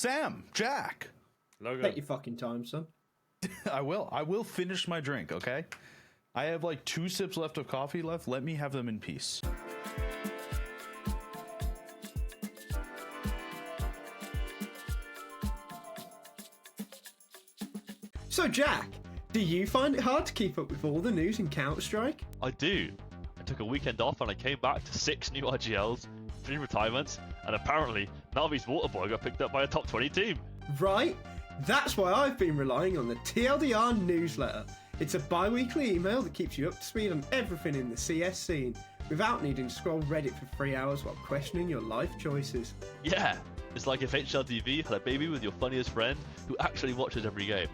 Sam, Jack. Logan. Take your fucking time, son. I will. I will finish my drink, okay? I have like 2 sips left of coffee left. Let me have them in peace. So, Jack, do you find it hard to keep up with all the news in Counter-Strike? I do. I took a weekend off and I came back to 6 new IGLs, 3 retirements, and apparently Navi's Waterboy got picked up by a top 20 team. Right? That's why I've been relying on the TLDR newsletter. It's a bi-weekly email that keeps you up to speed on everything in the CS scene, without needing to scroll Reddit for 3 hours while questioning your life choices. Yeah, it's like if HLTV had a baby with your funniest friend who actually watches every game.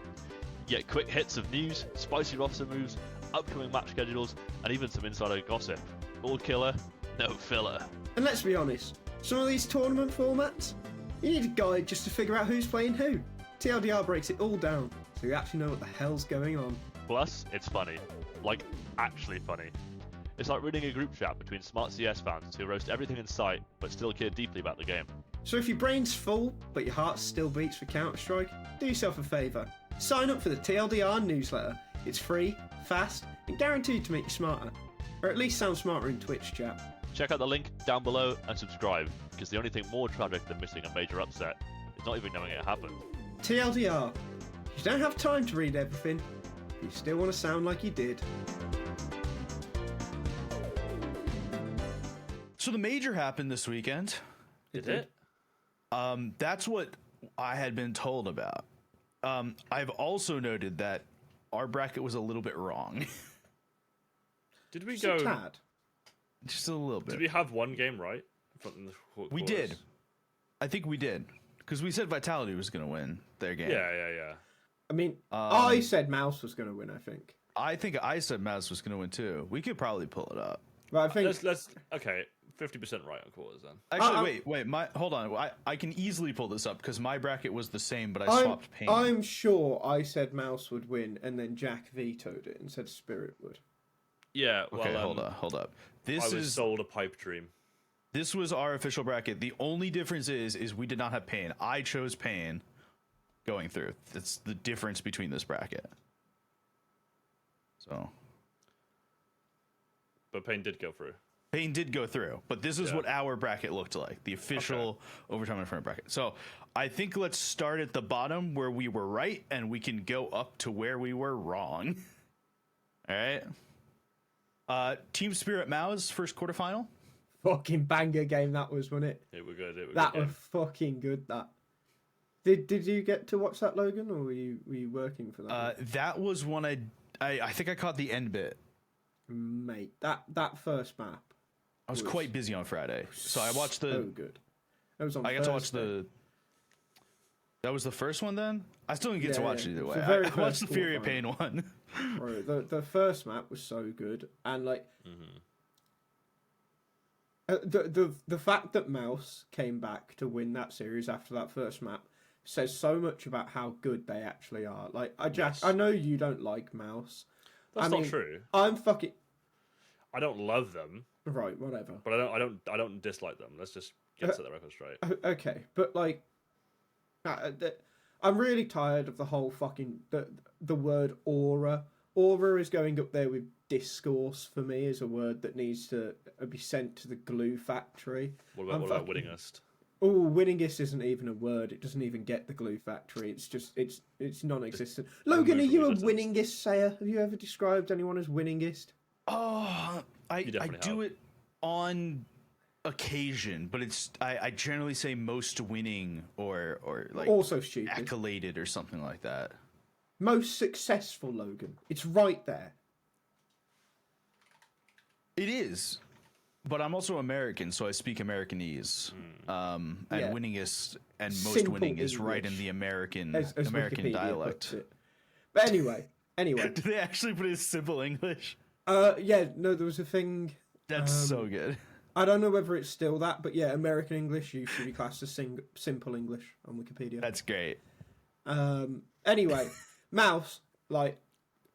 You get quick hits of news, spicy roster moves, upcoming match schedules, and even some insider gossip. All killer, no filler. And let's be honest, some of these tournament formats, you need a guide just to figure out who's playing who. TLDR breaks it all down, so you actually know what the hell's going on. Plus, it's funny. Like, actually funny. It's like reading a group chat between smart CS fans who roast everything in sight, but still care deeply about the game. So if your brain's full, but your heart still beats for Counter-Strike, do yourself a favour. Sign up for the TLDR newsletter. It's free, fast, and guaranteed to make you smarter. Or at least sound smarter in Twitch chat. Check out the link down below and subscribe, because the only thing more tragic than missing a major upset is not even knowing it happened. TLDR. You don't have time to read everything, but you still want to sound like you did. So the major happened this weekend. Did it? That's what I had been told about. I've also noted that our bracket was a little bit wrong. Did we Just go? a tad. Just a little bit. Did we have one game right? From the We did. I think we did. Because we said Vitality was going to win their game. Yeah. I mean, I said MOUZ was going to win, I think. I think I said MOUZ was going to win too. We could probably pull it up. But I think... Let's okay, 50% right on quarters then. Actually, wait. Hold on. I can easily pull this up because my bracket was the same, but I swapped pain. I'm sure I said MOUZ would win, and then Jack vetoed it and said Spirit would. Yeah. Well, Okay, hold up. I was sold a pipe dream. This was our official bracket. The only difference is we did not have pain. I chose pain going through. That's the difference between this bracket. So, But Pain did go through. Pain did go through, but this is what our bracket looked like, the official Overtime Inferno bracket. So I think let's start at the bottom where we were right, and we can go up to where we were wrong. All right. Team Spirit MOUZ first quarterfinal. Fucking banger game that was, wasn't it? It was good. That was fucking good. That. Did you get to watch that, Logan, or were you working for that? That was one I think I caught the end bit. Mate, that first map. I was quite busy on Friday, so I watched the. So good. That was on I got Thursday. to watch the. That was the first one. Then I still didn't get to watch it either way. I watched the FURIA Pain one. Right, the first map was so good, and like the fact that MOUZ came back to win that series after that first map says so much about how good they actually are. Like, I know you don't like MOUZ. That's not true. I'm fucking. I don't love them. Right, whatever. But I don't dislike them. Let's just get to the record straight. Okay, but like, I'm really tired of the whole fucking the word aura. Aura is going up there with discourse for me as a word that needs to be sent to the glue factory. What about Winningest? Oh, Winningest isn't even a word. It doesn't even get the glue factory. It's just it's non-existent. Logan, are you a Winningest sayer? Have you ever described anyone as Winningest? Oh, I do it on occasion, but I generally say most winning or like also stupid, accoladed or something like that. Most successful, Logan. It's right there. It is, but I'm also American, so I speak Americanese. And Winningest and most Simple winning is English, right in the American as Wikipedia dialect. puts it. But anyway. Do they actually put it in simple English? Yeah, no, there was a thing. That's so good. I don't know whether it's still that, but yeah, American English used to be classed as simple English on Wikipedia. That's great. Anyway, MOUZ, like,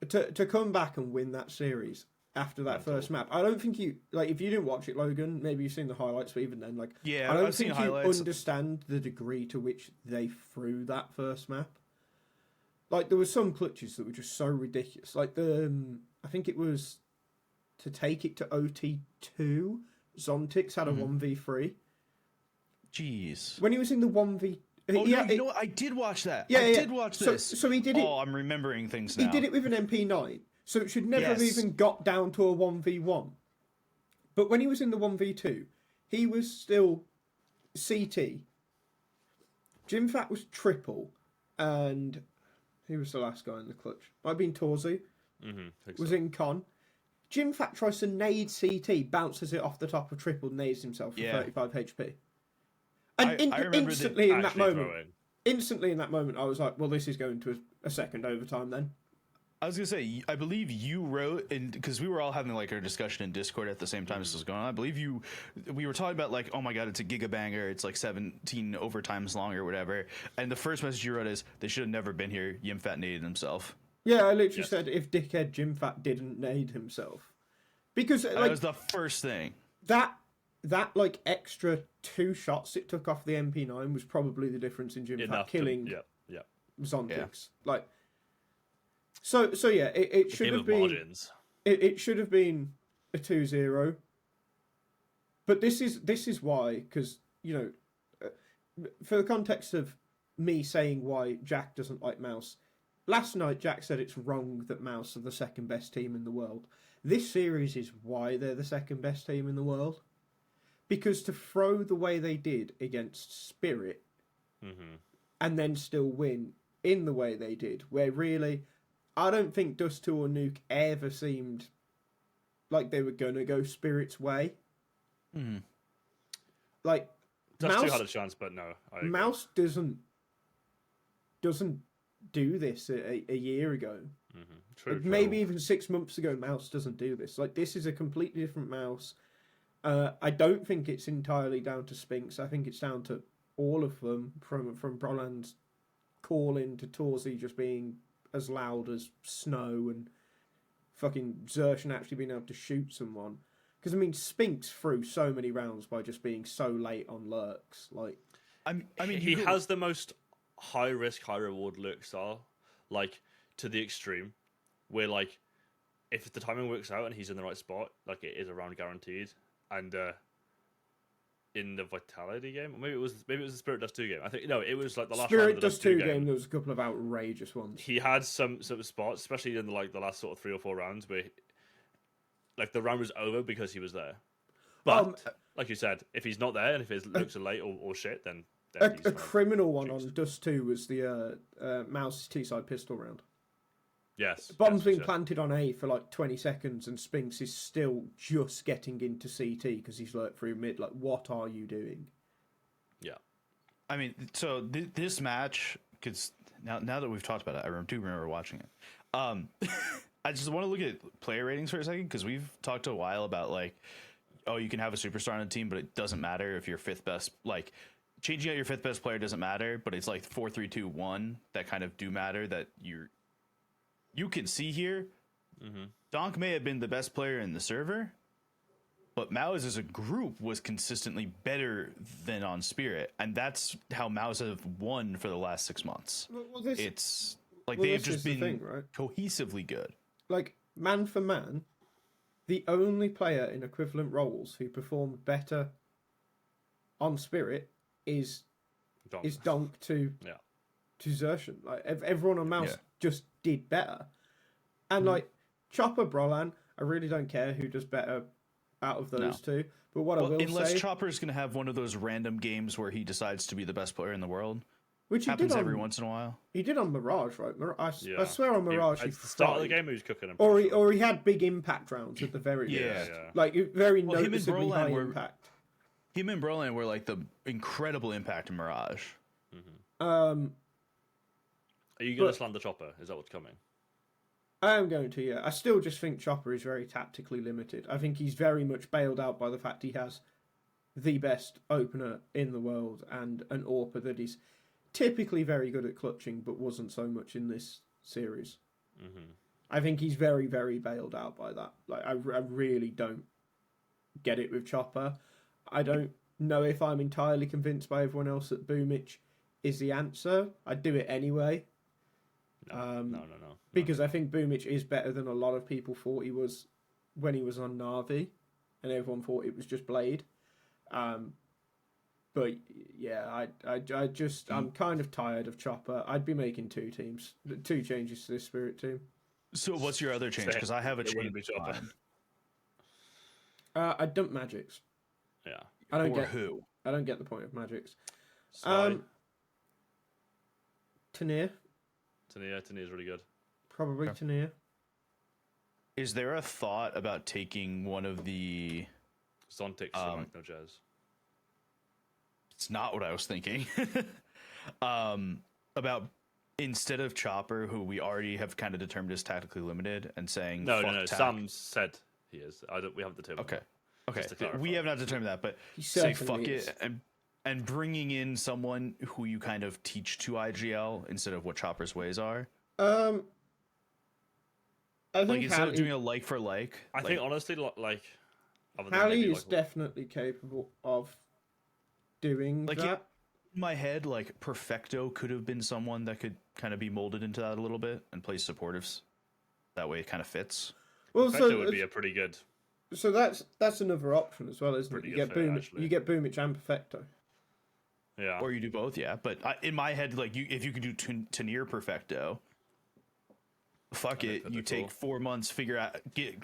to come back and win that series, after that first map. I don't think you like if you didn't watch it, Logan. Maybe you've seen the highlights, but even then, like, Yeah, I don't I've seen think you highlights. understand the degree to which they threw that first map. Like, there were some clutches that were just so ridiculous. Like I think it was to take it to OT2. Zontix had a 1v3. Jeez. When he was in the 1v. Oh, no, you know what? I did watch that. Yeah, I yeah. did watch this. So he did it. Oh, I'm remembering things now. He did it with an MP9, so it should never have Yes. even got down to a 1v1. But when he was in the 1v2, he was still CT. Jimfat was triple, and who was the last guy in the clutch? Might have been Torzu. Was in con. Jimfat tries to nade CT, bounces it off the top of triple, nades himself for 35 HP. And I remember instantly in that Actually moment, instantly in that moment, I was like, well, this is going to a second overtime then. I was gonna say, I believe you wrote, and because we were all having like our discussion in Discord at the same time this was going on. I believe we were talking about like, oh my god, it's a gigabanger. It's like 17 overtimes long or whatever. And the first message you wrote is, they should have never been here. Yimfat needed himself. Yeah, I literally said if dickhead Jimfat didn't nade himself, because That like was the first thing. that like extra 2 shots it took off the MP9 was probably the difference in Jimfat killing Zontix. Like, so yeah, it should have been margins. it should have been a 2-0. But this is why, because you know, for the context of me saying why Jack doesn't like MOUZ. Last night, Jack said it's wrong that MOUZ are the second best team in the world. This series is why they're the second best team in the world. Because to throw the way they did against Spirit and then still win in the way they did, where really, I don't think Dust2 or Nuke ever seemed like they were going to go Spirit's way. Like, Dust2 had a chance, but no. MOUZ doesn't do this a year ago. True, Maybe even 6 months ago, MOUZ doesn't do this. Like, this is a completely different MOUZ. I don't think it's entirely down to Spinks. I think it's down to all of them, from Broland's calling to Torzi just being as loud as snow and fucking Xertion actually being able to shoot someone. Because, I mean, Spinks threw so many rounds by just being so late on lurks. Like, I mean, he has the most high risk, high reward lurk style, like to the extreme, where like if the timing works out and he's in the right spot, like it is a round guaranteed. And in the Vitality game, or maybe it was the Spirit Dust2 game. I think no, it was like the last round Spirit of the Dust2 Dust2 game. There was a couple of outrageous ones. He had some spots, especially in the last sort of 3 or 4 rounds, where like the round was over because he was there. But like you said, if he's not there and if his looks are late or shit, then a criminal one on Dust2 was the MOUZ's T-side pistol round. Yes. Bomb's been planted on A for like 20 seconds and Spinks is still just getting into CT because he's lurked through mid. Like, what are you doing? Yeah. I mean, so this match, because now that we've talked about it, I do remember watching it. I just want to look at player ratings for a second, because we've talked a while about like, oh, you can have a superstar on a team, but it doesn't matter if you're 5th best. Like, changing out your 5th best player doesn't matter, but it's like 4, 3, 2, 1 that kind of do matter, that you can see here. Donk may have been the best player in the server, but MOUZ as a group was consistently better than on Spirit, and that's how MOUZ have won for the last 6 months. It's like they've just been cohesively good. Like, man for man, the only player in equivalent roles who performed better on Spirit is Donk to Xertion. Like, everyone on MOUZ just did better. And like Chopper, Brolan, I really don't care who does better out of those two. But what I will unless say, Chopper's going to have one of those random games where he decides to be the best player in the world, which he happens did every once in a while. He did on Mirage, right? I swear on Mirage, at the start of the game, he was cooking. Or he had big impact rounds at the very least. Like very noticeably high impact. Him and Brolan were like the incredible impact in Mirage. Are you going to slam the Chopper? Is that what's coming? I am going to, yeah. I still just think Chopper is very tactically limited. I think he's very much bailed out by the fact he has the best opener in the world and an AWPer that is typically very good at clutching, but wasn't so much in this series. I think he's very, very bailed out by that. Like, I really don't get it with Chopper. I don't know if I'm entirely convinced by everyone else that Boomich is the answer. I'd do it anyway. No. Because I think Boomich is better than a lot of people thought he was when he was on Navi, and everyone thought it was just Blade. But yeah, I'm kind of tired of Chopper. I'd be making 2 changes to this Spirit team. So what's your other change? Because I have a change. I dump Magics. Yeah. I don't who? I don't get the point of Magics. Slide. Tanier. Tanier's really good. Probably Tanier. Is there a thought about taking one of the... Zontix no Jazz. It's not what I was thinking. About instead of Chopper, who we already have kind of determined is tactically limited, and saying No. Sam said he is. We haven't determined. Okay. We have not determined that, but He say certainly fuck is. it and bringing in someone who you kind of teach to IGL instead of what Chopper's ways are. I think Like instead of Hallie, doing a like for like. I think honestly, like, other than Hallie maybe, is like, definitely capable of doing Like, that. in my head, like Perfecto could have been someone that could kind of be molded into that a little bit and play supportives. That way, it kind of fits. Well, Perfecto would be a pretty good. so that's another option as well, isn't it? Pretty You good get fit, Boomich, actually. you get Boomich and Perfecto. Yeah. Or you do both, yeah. But in my head, like if you could do Tanier Perfecto, fuck it. think You that'd be take cool. 4 months,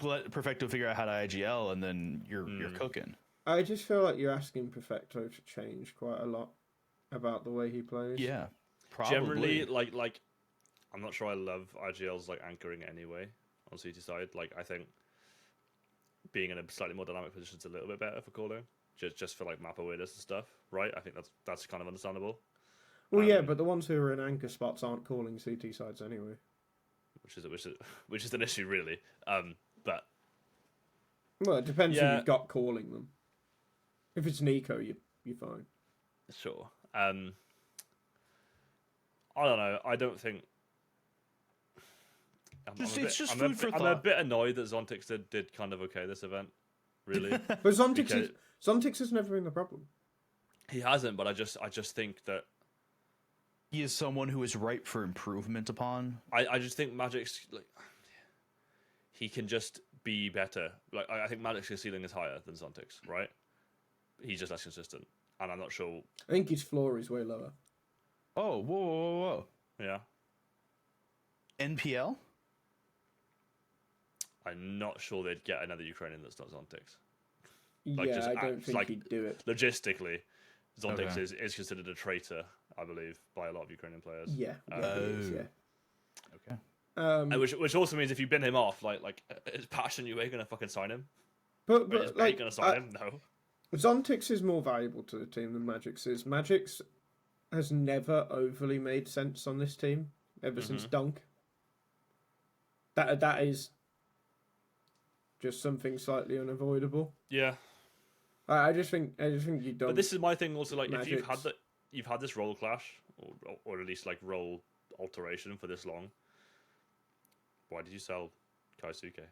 let Perfecto figure out how to IGL, and then you're cooking. I just feel like you're asking Perfecto to change quite a lot about the way he plays. Yeah, probably. Generally, like, I'm not sure I love IGL's like anchoring anyway on CT side. Like, I think being in a slightly more dynamic position is a little bit better for calling, just for like map awareness and stuff, right? I think that's kind of understandable. Well, yeah, but the ones who are in anchor spots aren't calling CT sides anyway. Which is an issue really. But Well, it depends who Yeah. you've got calling them. If it's Nico, you're fine. sure. I don't know. I don't think. It's just I'm food for I'm a thought. bit annoyed that Zontix did kind of okay this event. Really, But Zontix, Because- Zontix has never been the problem. he hasn't. But I just think that He is someone who is ripe for improvement upon. I just think Magic's like he can just be better. Like I think Magic's ceiling is higher than Zontix, right? He's just less consistent, and I'm not sure. I think his floor is way lower. Oh, whoa. Yeah, NPL? I'm not sure they'd get another Ukrainian that's not Zontix. Yeah, I don't think he'd do it. Logistically, Zontix Okay. is considered a traitor, I believe, by a lot of Ukrainian players. Yeah, Oh. he is, yeah. Okay. And which also means if you bin him off, like is Passion UA gonna fucking sign him? But Is but Bait like gonna sign him? No. Zontix is more valuable to the team than Magix is. Magix has never overly made sense on this team ever since Dunk. That is just something slightly unavoidable. Yeah, I just think you don't. but this is my thing also. Like, if Magic's- you've had this role clash, or at least like role alteration for this long. Why did you sell Kyousuke?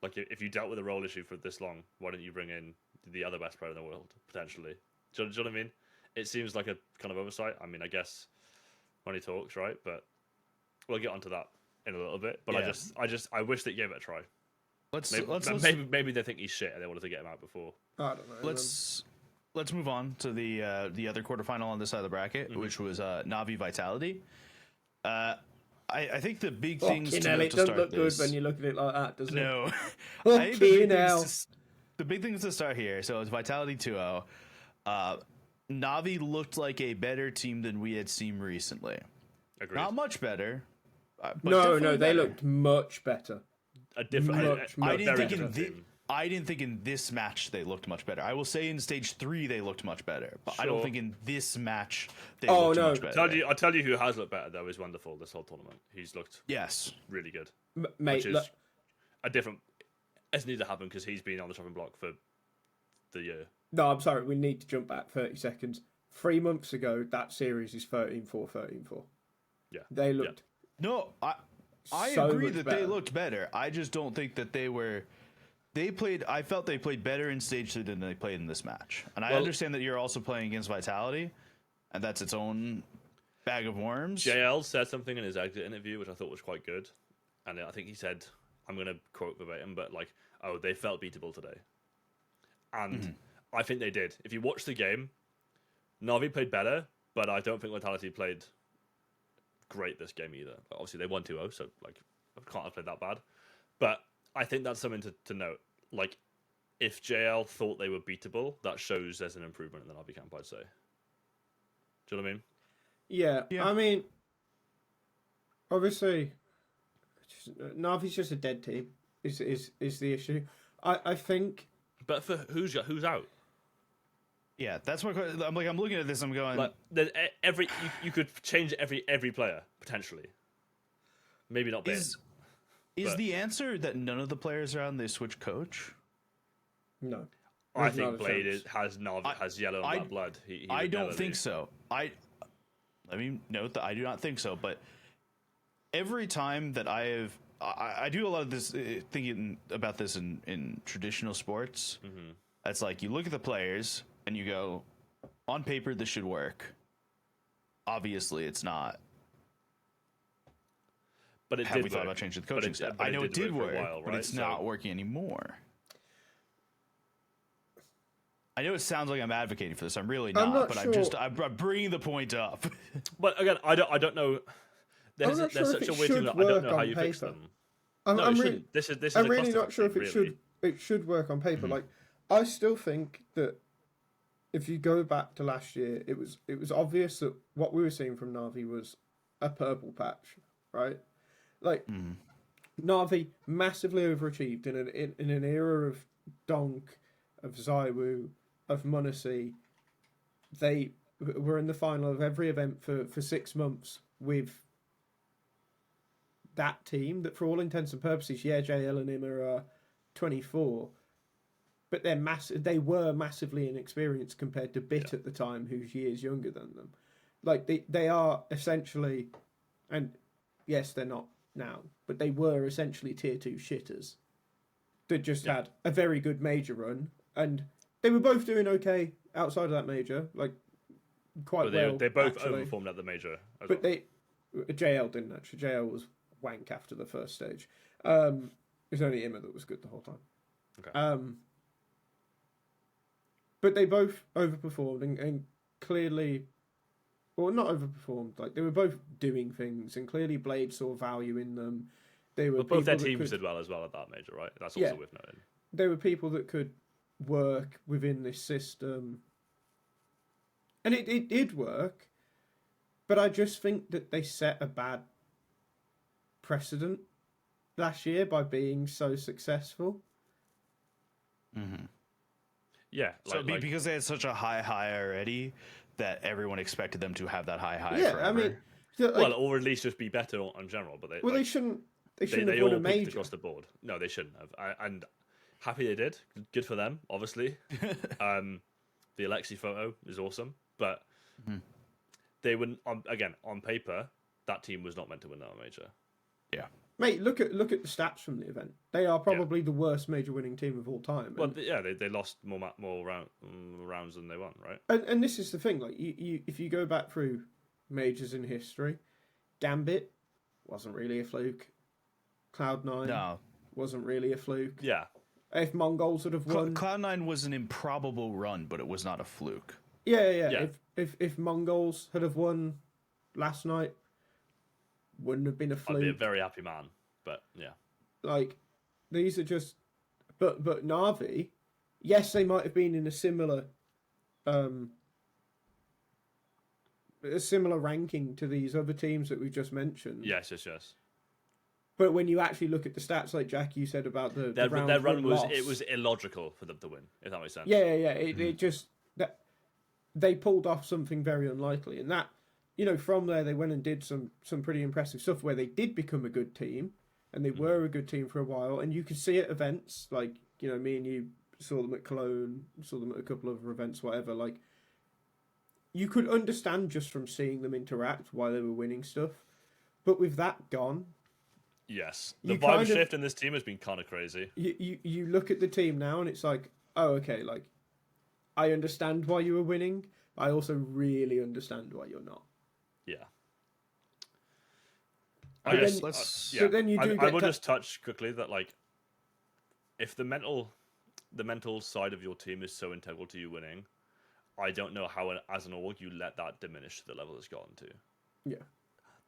Like, if you dealt with a role issue for this long, why didn't you bring in the other best player in the world potentially? Do you know what I mean? It seems like a kind of oversight. I mean, I guess money talks, right? But we'll get onto that in a little bit. But Yeah. I wish they gave it a try. Maybe they think he's shit and they wanted to get him out before. I don't know. Let's move on to the other quarterfinal on this side of the bracket, which was Navi Vitality. I think the big things Fucking to hell, note it to doesn't start look this. good when you look at it like that, does it? No. Fucking I think the big hell. the big things to start here. So it's Vitality 2-0. Navi looked like a better team than we had seen recently. Agreed. Not much better. But No, definitely they better. looked much better. A different. Much, a much I didn't very think in different team. I didn't think in this match they looked much better. I will say in stage 3 they looked much better, but I don't Sure. think in this match they Oh, looked no. much better. I'll tell you who has looked better though is Wonderful this whole tournament. He's looked Yes. really good, Mate, which is look, a different. It needs to happen because he's been on the chopping block for the year. no, I'm sorry, we need to jump back 30 seconds. 3 months ago, that series is 13-4, 13-4. Yeah, They looked... No, I so agree much that better. they looked better. I just don't think that they were. I felt they played better in stage 3 than they played in this match. And I understand that you're also playing against Vitality, and that's its own bag of worms. JL said something in his exit interview which I thought was quite good, and I think he said, I'm going to quote verbatim, but like, oh, they felt beatable today. And I think they did. If you watch the game, Navi played better, but I don't think Vitality played great this game either. Obviously, they won 2-0, so like, I can't have played that bad. But I think that's something to note. Like, if JL thought they were beatable, that shows there's an improvement in the Navi camp, I'd say. Do you know what I mean? Yeah. Yeah. I mean, obviously, Navi's just a dead team. Is the issue? I think. But for who's out? Yeah, that's my question. I'm looking at this. I'm going. Like, you could change every player potentially. Maybe not Ben. Is the answer that none of the players are on they switch coach? No. I There's think not a Blade chance. has yellow in that blood. He I would don't never think leave. so. Let me note that I do not think so. But every time that I do a lot of this thinking about this in traditional sports. It's like you look at the players and you go, on paper this should work. Obviously, it's not. But it Have did we thought work. about changing the coaching staff? but I know it did for work, a while, but right? it's not working anymore. I know it sounds like I'm advocating for this. I'm really not, not but sure. I'm bringing the point up. But again, I don't know. There's not sure if such a it weird thing should that I don't work know how on you fix paper. them. I'm No, it really, shouldn't. This is I'm a really clusterfuck not sure if thing, it really. should work on paper. Like, I still think that if you go back to last year, it was obvious that what we were seeing from Navi was a purple patch, right? Like, Navi massively overachieved in an era of Donk, of Zywoo, of MONOZ. They were in the final of every event for 6 months with that team that, for all intents and purposes, yeah, JL and him are 24, but they were massively inexperienced compared to Bit at the time, who's years younger than them. Like, they are essentially, and yes, they're not now, but they were essentially tier 2 shitters that just had a very good major run, and they were both doing okay outside of that major, like quite But well. they both actually. overperformed at the major. But JL didn't actually. JL was wank after the first stage. It was only Imma that was good the whole time. Okay. But they both overperformed and clearly, well, not overperformed. Like, they were both doing things, and clearly Blade saw value in them. They were But both their people that teams could- did well as well at that major, right? That's also worth noting. They were people that could work within this system, and it did work. But I just think that they set a bad precedent last year by being so successful. Yeah. So because they had such a high already, that everyone expected them to have that high Yeah, forever. I mean, like, well, or at least just be better on general. But they shouldn't. They shouldn't they have won all a peaked major. across the board. No, they shouldn't have. And happy they did. Good for them, obviously. The Alexi photo is awesome, but they wouldn't. Again, on paper, that team was not meant to win that major. Yeah. Mate, look at the stats from the event. They are probably the worst major winning team of all time. Well, they lost more rounds than they won, right? And this is the thing. Like, you if you go back through majors in history, Gambit wasn't really a fluke. Cloud9 wasn't really a fluke. Yeah. If MongolZ would have won, Cloud9 was an improbable run, but it was not a fluke. yeah. If MongolZ had have won last night, wouldn't have been a fluke. I'd be a very happy man, but yeah. Like, these are just, but Navi, yes, they might have been in a similar ranking to these other teams that we've just mentioned. Yes. But when you actually look at the stats, like Jack, you said about Their round run was loss, illogical for them to win, if that makes sense. Yeah. It just that they pulled off something very unlikely, and that, from there they went and did some pretty impressive stuff where they did become a good team, and they were a good team for a while, and you could see at events like me and you saw them at Cologne, saw them at a couple of other events, whatever. Like, you could understand just from seeing them interact why they were winning stuff, but with that gone, Yes, the You vibe kind of- shift in this team has been kind of crazy. You look at the team now and it's like, oh, okay, like, I understand why you were winning, but I also really understand why you're not. Yeah. But I guess, then- let's. But then you do I get will to- just touch quickly that like, if the mental side of your team is so integral to you winning, I don't know how, as an org, you let that diminish to the level it's gotten to. Yeah.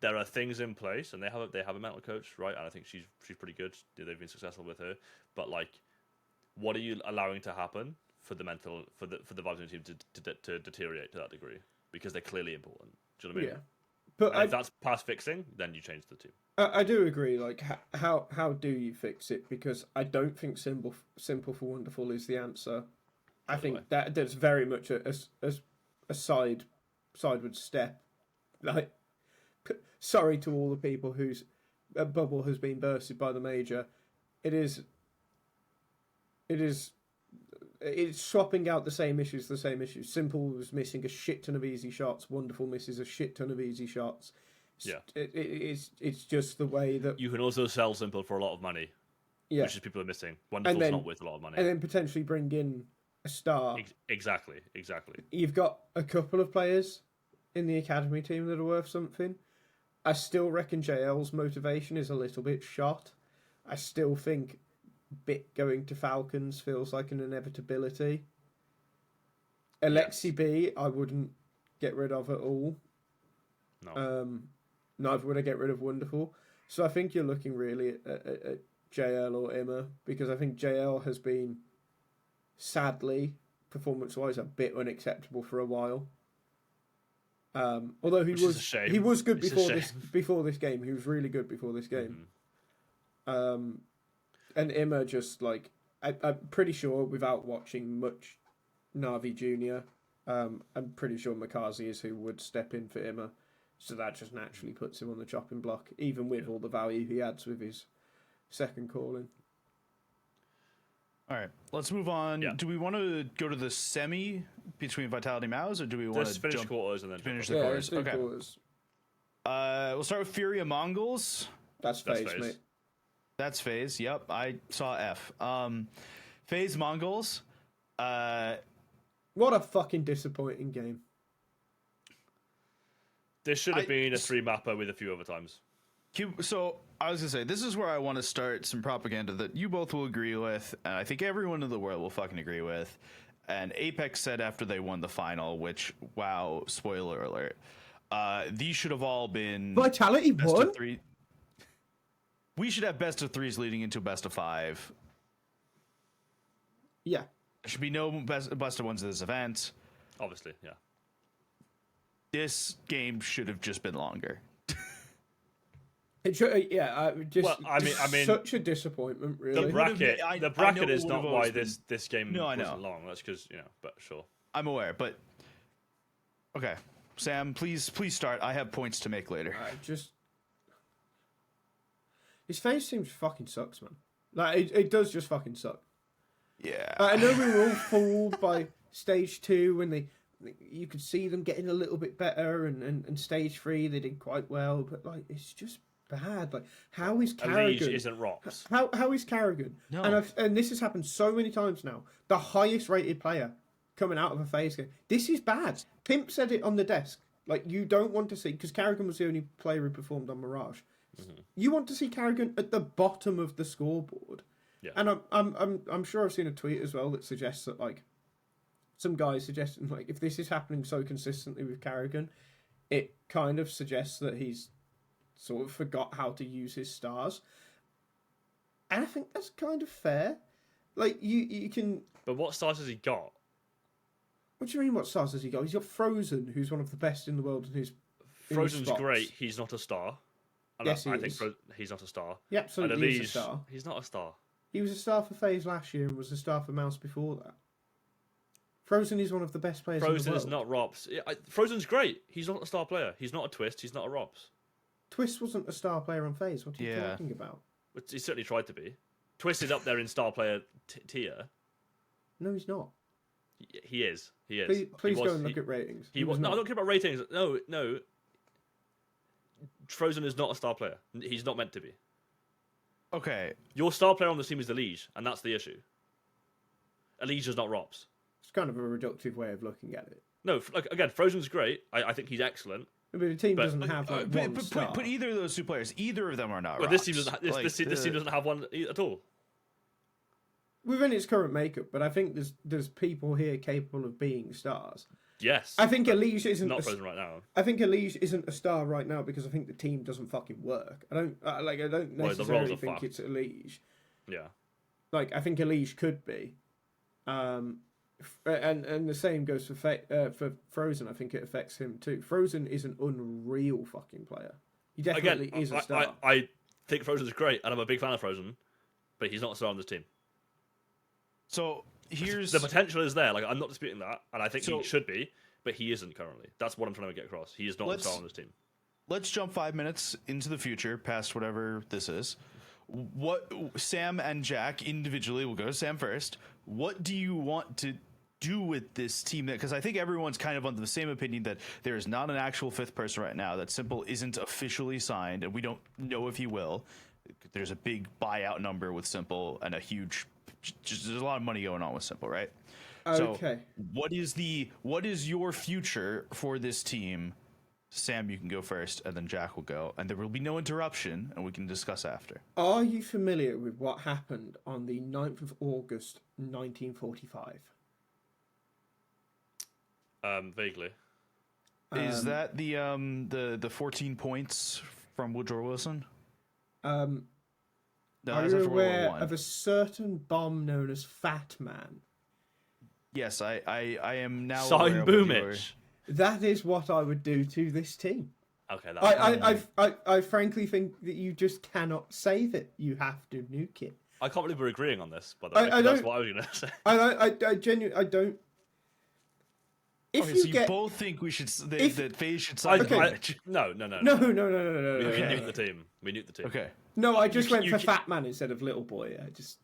There are things in place, and they have a mental coach, right? And I think she's pretty good. They've been successful with her, but like, what are you allowing to happen for the vibes in the team to deteriorate to that degree? Because they're clearly important. Do you know what I mean? Yeah. But And if that's past fixing, then you change the team. I do agree. Like, how do you fix it? Because I don't think simple for wonderful is the answer. I think that's very much a sideward step. Like, sorry to all the people whose bubble has been bursted by the major. It's swapping out the same issues. Simple was missing a shit ton of easy shots. Wonderful misses a shit ton of easy shots. Yeah. It's just the way that... You can also sell Simple for a lot of money, which is people are missing. Wonderful's then- not worth a lot of money. And then potentially bring in a star. Exactly. You've got a couple of players in the academy team that are worth something. I still reckon JL's motivation is a little bit shot. I still think Bit going to Falcons feels like an inevitability. Alexi B, I wouldn't get rid of at all. No. Neither would I get rid of Wonderful. So I think you're looking really at JL or Emma, because I think JL has been, sadly, performance-wise, a bit unacceptable for a while. Although Which is a shame. he was good It's a before this game. He was really good before this game. Mhm. And Emma just like I'm pretty sure without watching much Navi Junior, I'm pretty sure MongolZ is who would step in for Emma. So that just naturally puts him on the chopping block, even with all the value he adds with his second calling. All right, let's move on. Yeah. Do we want to go to the semi between Vitality MOUZ, or do we want Just to finish jump quarters and then finish jump the Yeah, quarters? it's Okay. quarters. We'll start with FURIA MongolZ. That's That's FaZe, FaZe. mate. That's FaZe. Yep, I saw F. FaZe MongolZ. What a fucking disappointing game. This should have been a 3-mapper with a few overtimes. So I was gonna say, this is where I want to start some propaganda that you both will agree with, and I think everyone in the world will fucking agree with. And Apex said after they won the final, which, wow, spoiler alert, these should have all been Vitality best won? of three. We should have best of threes leading into best of 5. Yeah. There should be no best of ones in this event. Obviously, yeah. This game should have just been longer. It should, just, Well, I mean, such a disappointment, really. The bracket, I the know bracket it is would not have why always this game No, I wasn't know. long. That's because but sure. I'm aware, but okay, Sam, please start. I have points to make later. His face seems fucking sucks, man. Like it does just fucking suck. Yeah, I know we were all fooled by stage 2 when you could see them getting a little bit better, and stage 3 they did quite well, but like it's just bad. Like how is Elige Carrigan? isn't Rops. How is Carrigan? No. And this has happened so many times now. The highest rated player coming out of a FaZe game. This is bad. Pimp said it on the desk. Like you don't want to see, because Carrigan was the only player who performed on Mirage. Mm-hmm. You want to see Carrigan at the bottom of the scoreboard. Yeah. And I'm sure I've seen a tweet as well that suggests that like some guys suggesting like if this is happening so consistently with Carrigan, it kind of suggests that he's sort of forgot how to use his stars. And I think that's kind of fair. Like you can. But what stars has he got? What do you mean? What stars has he got? He's got Frozen, who's one of the best in the world, and who's in his Frozen's spots. great. He's not a star. And Yes, he I think is. he's not a star. He absolutely is a Elige, star. he's not a star. He was a star for FaZe last year and was a star for MOUZ before that. Frozen is one of the best players in Frozen the is world. not Rops. Frozen's great. He's not a star player. He's not a Twist. He's not a Rops. Twist wasn't a star player on FaZe. What are you Yeah. talking about? But he certainly tried to be. Twist is up there in star player tier. No, he's not. He is. He is. Please He go was- and look he- at ratings. He was. No, I not. don't care about ratings. No. Frozen is not a star player. He's not meant to be. Okay. Your star player on the team is the Liege, and that's the issue. A Liege is not Rops. It's kind of a reductive way of looking at it. No, like again, Frozen's great. I think he's excellent. But the team doesn't have like one star. Put either of those two players. Either of them are not. Well, Rops. this team doesn't. This team doesn't have one at all. Within its current makeup, but I think there's people here capable of being stars. Yes. I think Elise isn't not Frozen right now. I think Elise isn't a star right now because I think the team doesn't fucking work. I don't necessarily think it's Elise. Yeah. Like I think Elise could be, and the same goes for Frozen. I think it affects him too. Frozen is an unreal fucking player. He definitely is a star. I think Frozen's great, and I'm a big fan of Frozen, but he's not a star on this team. So here's the potential is there. Like I'm not disputing that, and I think he should be, but he isn't currently. That's what I'm trying to get across. He is not a star on this team. Let's jump 5 minutes into the future, past whatever this is. What Sam and Jack individually, we'll go to Sam first. What do you want to do with this team? Because I think everyone's kind of under the same opinion that there is not an actual fifth person right now. That Simple isn't officially signed, and we don't know if he will. There's a big buyout number with Simple and a huge. There's a lot of money going on with Simple, right? Okay. So what is your future for this team? Sam, you can go first, and then Jack will go, and there will be no interruption, and we can discuss after. Are you familiar with what happened on the 9th of August, 1945? Vaguely. Is that the 14 points from Woodrow Wilson? No, are that's you after World War aware I. of a certain bomb known as Fat Man? Yes, I am now. Sign aware of what Boomich. That is what I would do to this team. Okay, I frankly think that you just cannot save it. You have to nuke it. I can't believe we're agreeing on this, by the way. That's what I was going to say. I genuinely don't. If Okay, so you both think we should that FaZe should sign Boomich? No. No. We nuked the team. Okay. No, I just went for Fat Man instead of Little Boy. I just.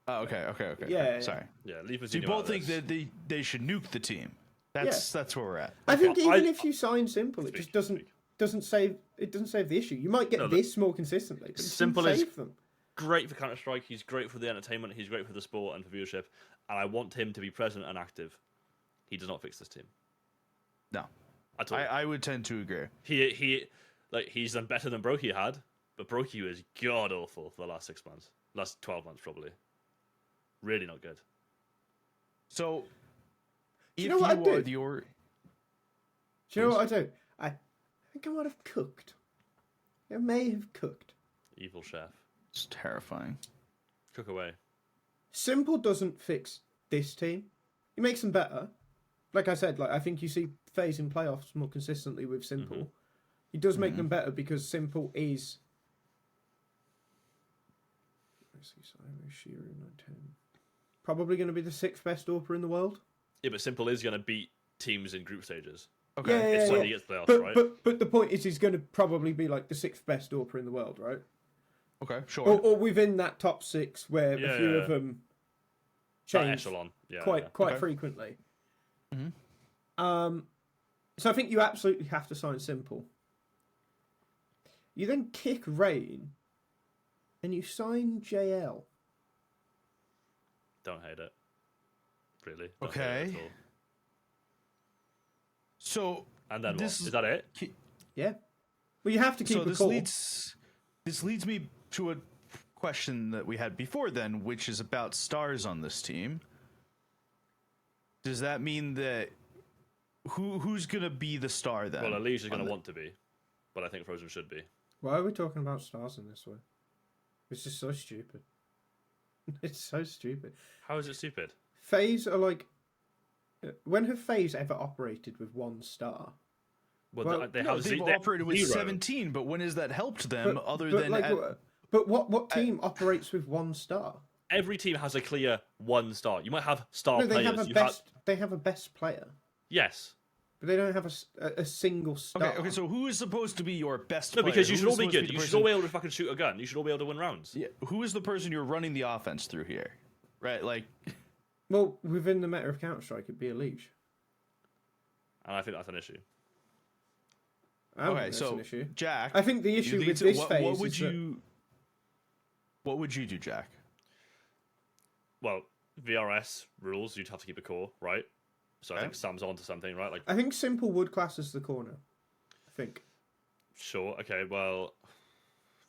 Oh, okay. Yeah. Sorry. Yeah, leave us. So you both think that they should nuke the team. That's where we're at. I think even if you sign Simple, it just doesn't save the issue. You might get this more consistently, but Simple is is great for Counter-Strike. He's great for the entertainment. He's great for the sport and for viewership. And I want him to be present and active. He does not fix this team. No, at all. I would tend to agree. He's done better than Brokey had, but Brokey was god awful for the last 6 months, last 12 months probably. Really not good. So, do you know what I do? Do you know what I do? I think I might have cooked. I may have cooked. Evil chef. It's terrifying. Cook away. Simple doesn't fix this team. He makes them better. Like I said, I think you see FaZe in playoffs more consistently with Simple. Mm-hmm. He does make them better because Simple is. Probably going to be the 6th best AWPer in the world. Yeah, but Simple is going to beat teams in group stages. Okay. It's when he gets playoffs, right? But the point is, he's going to probably be like the 6th best AWPer in the world, right? Okay, sure. Or within that top 6, where a few of them change echelon. quite frequently. Mm-hmm. So I think you absolutely have to sign Simple. You then kick Rain, and you sign JL. Don't hate it. Really. Don't hate it at all. So and then what? Is that it? Yeah. Well, you have to keep a core. This leads me to a question that we had before then, which is about stars on this team. Does that mean that who's going to be the star then? Well, Elise is going to want to be, but I think Frozen should be. Why are we talking about stars in this way? It's just so stupid. It's so stupid. How is it stupid? FaZe are like... When have FaZe ever operated with one star? Well, they've operated with 17, but when has that helped them But what team operates with one star? Every team has a clear one star. You might have star they players. They have a best player. Yes. But they don't have a single star. Okay, so who is supposed to be your best player? No, because you should all be good. You should all be able to fucking shoot a gun. You should all be able to win rounds. Yeah. Who is the person you're running the offense through here? Right, like... Well, within the meta of Counter-Strike, it'd be a Liege. And I think that's an issue. Okay, so, Jack... I think the issue with this phase what would you... What would you do, Jack? Well, VRS rules, you'd have to keep a core, right? So I Okay. think Sam's onto something, right? Like, I think simple would class as the corner. I think. sure, okay, well,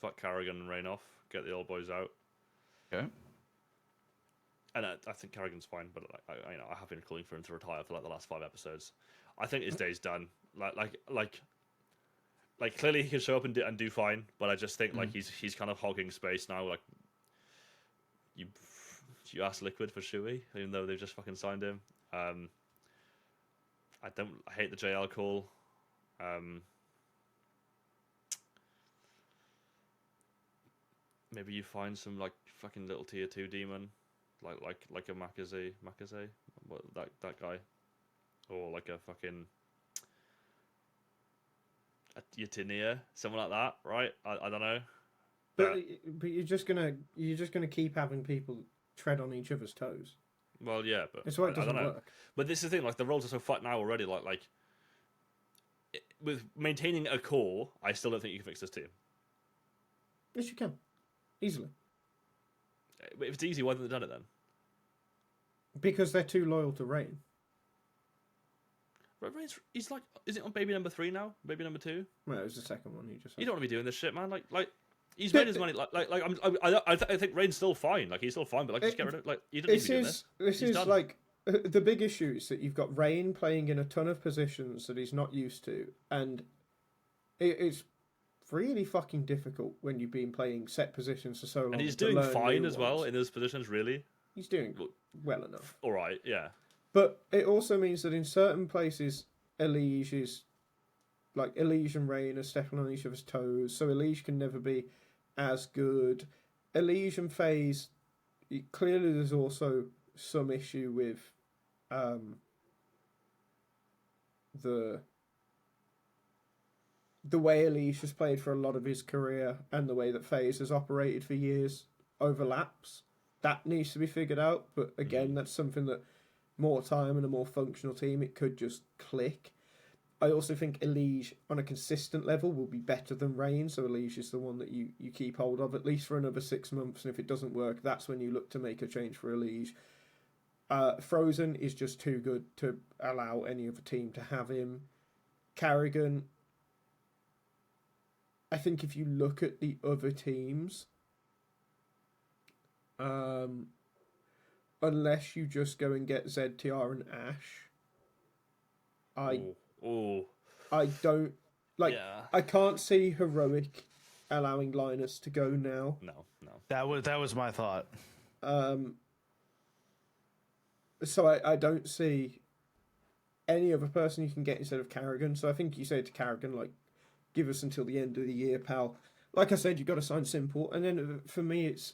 fuck Carrigan and Rain off, get the old boys out. Okay. And I think Carrigan's fine, but I have been calling for him to retire for like the last 5 episodes. I think his day's done. Like clearly he can show up and do fine, but I just think like he's kind of hogging space now. Like you ask Liquid for Shui, even though they've just fucking signed him. I hate the JL call. Maybe you find some like fucking little tier 2 demon, like a MakaZe, what that guy, or like a fucking a Yatinia, someone like that, right? I don't know. But you're just gonna keep having people tread on each other's toes. Well, yeah, but That's why it I don't doesn't know. work. But this is the thing, like the roles are so fucked now already. With maintaining a core, I still don't think you can fix this team. Yes, you can, easily, If it's easy, why haven't they done it then? because they're too loyal to Rain. He's like, is it on baby number 3 now? Baby number 2? Well, it was the second one you just said. You don't want to be doing this shit, man. Like he's made his money. I think Rain's still fine. Like he's still fine, but like just get rid of you don't need to be doing this. This He's is done. like the big issue is that you've got Rain playing in a ton of positions that he's not used to, and it's really fucking difficult when you've been playing set positions for so long. And he's to doing learn fine new as well ones. in those positions. Really, He's doing well enough. all right. Yeah. But it also means that in certain places, Elige and Rain are stepping on each other's toes, so Elige can never be as good. Elige and FaZe, clearly there's also some issue with the way Elige has played for a lot of his career and the way that FaZe has operated for years overlaps. That needs to be figured out, but again, that's something that more time and a more functional team, it could just click. I also think Elige, on a consistent level, will be better than Rain, so Elige is the one that you keep hold of, at least for another 6 months, and if it doesn't work, that's when you look to make a change for Elige. Frozen is just too good to allow any other team to have him. Carrigan, I think if you look at the other teams, unless you just go and get ZTR and Ash, I don't like. Yeah. I can't see Heroic allowing Linus to go now. No. That was my thought. So I don't see any other person you can get instead of Carrigan. So I think you say to Carrigan, like, give us until the end of the year, pal. Like I said, you've got to sign simple, and then for me it's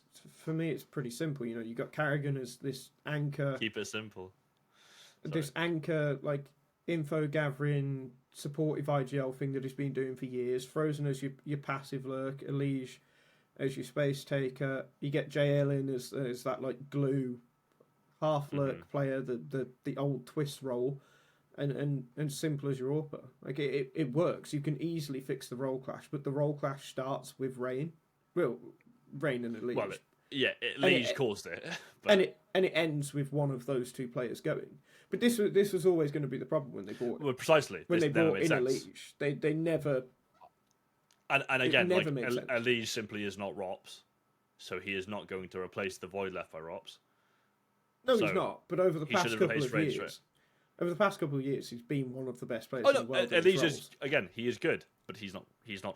pretty simple. You know, you got Carrigan as this anchor. Keep it simple. This anchor, like, info gathering, supportive IGL thing that he's been doing for years. Frozen as your passive lurk, Elige as your space taker. You get JL in as that like glue half lurk player, the old twist role, and simple as your AWPer. Like it works. You can easily fix the role clash, but the role clash starts with Rain. Well, Rain and Elige. Well, Elige caused it, but... and it ends with one of those two players going. But this was always going to be the problem when they bought it. Well, precisely. When they brought in sense. Elige, they never. And again, never like made sense. Elige simply is not ROPS, so he is not going to replace the void left by ROPS. No, So, he's not. But over the he past should have couple replaced of Rain years, he's been one of the best players Oh in no, the world. Elige is again. He is good, but he's not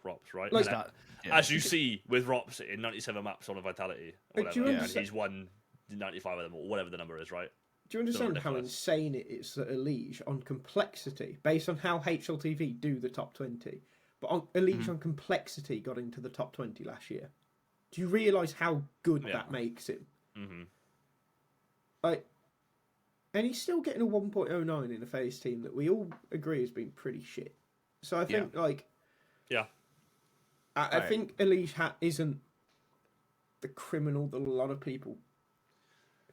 ROPS, right? Like- And Not- yeah. as you see with ROPS in 97 maps on a Vitality, or Like, do whatever, you and understand- he's won 95 of them, or whatever the number is, right? Do you understand how ridiculous. insane it is that Elige on complexity, based on how HLTV do the top 20, but on Elige on complexity got into the top 20 last year? Do you realise how good that makes him? Mm-hmm. Like, and he's still getting a 1.09 in a FaZe team that we all agree has been pretty shit. So I think, Yeah. I think Elige isn't the criminal that a lot of people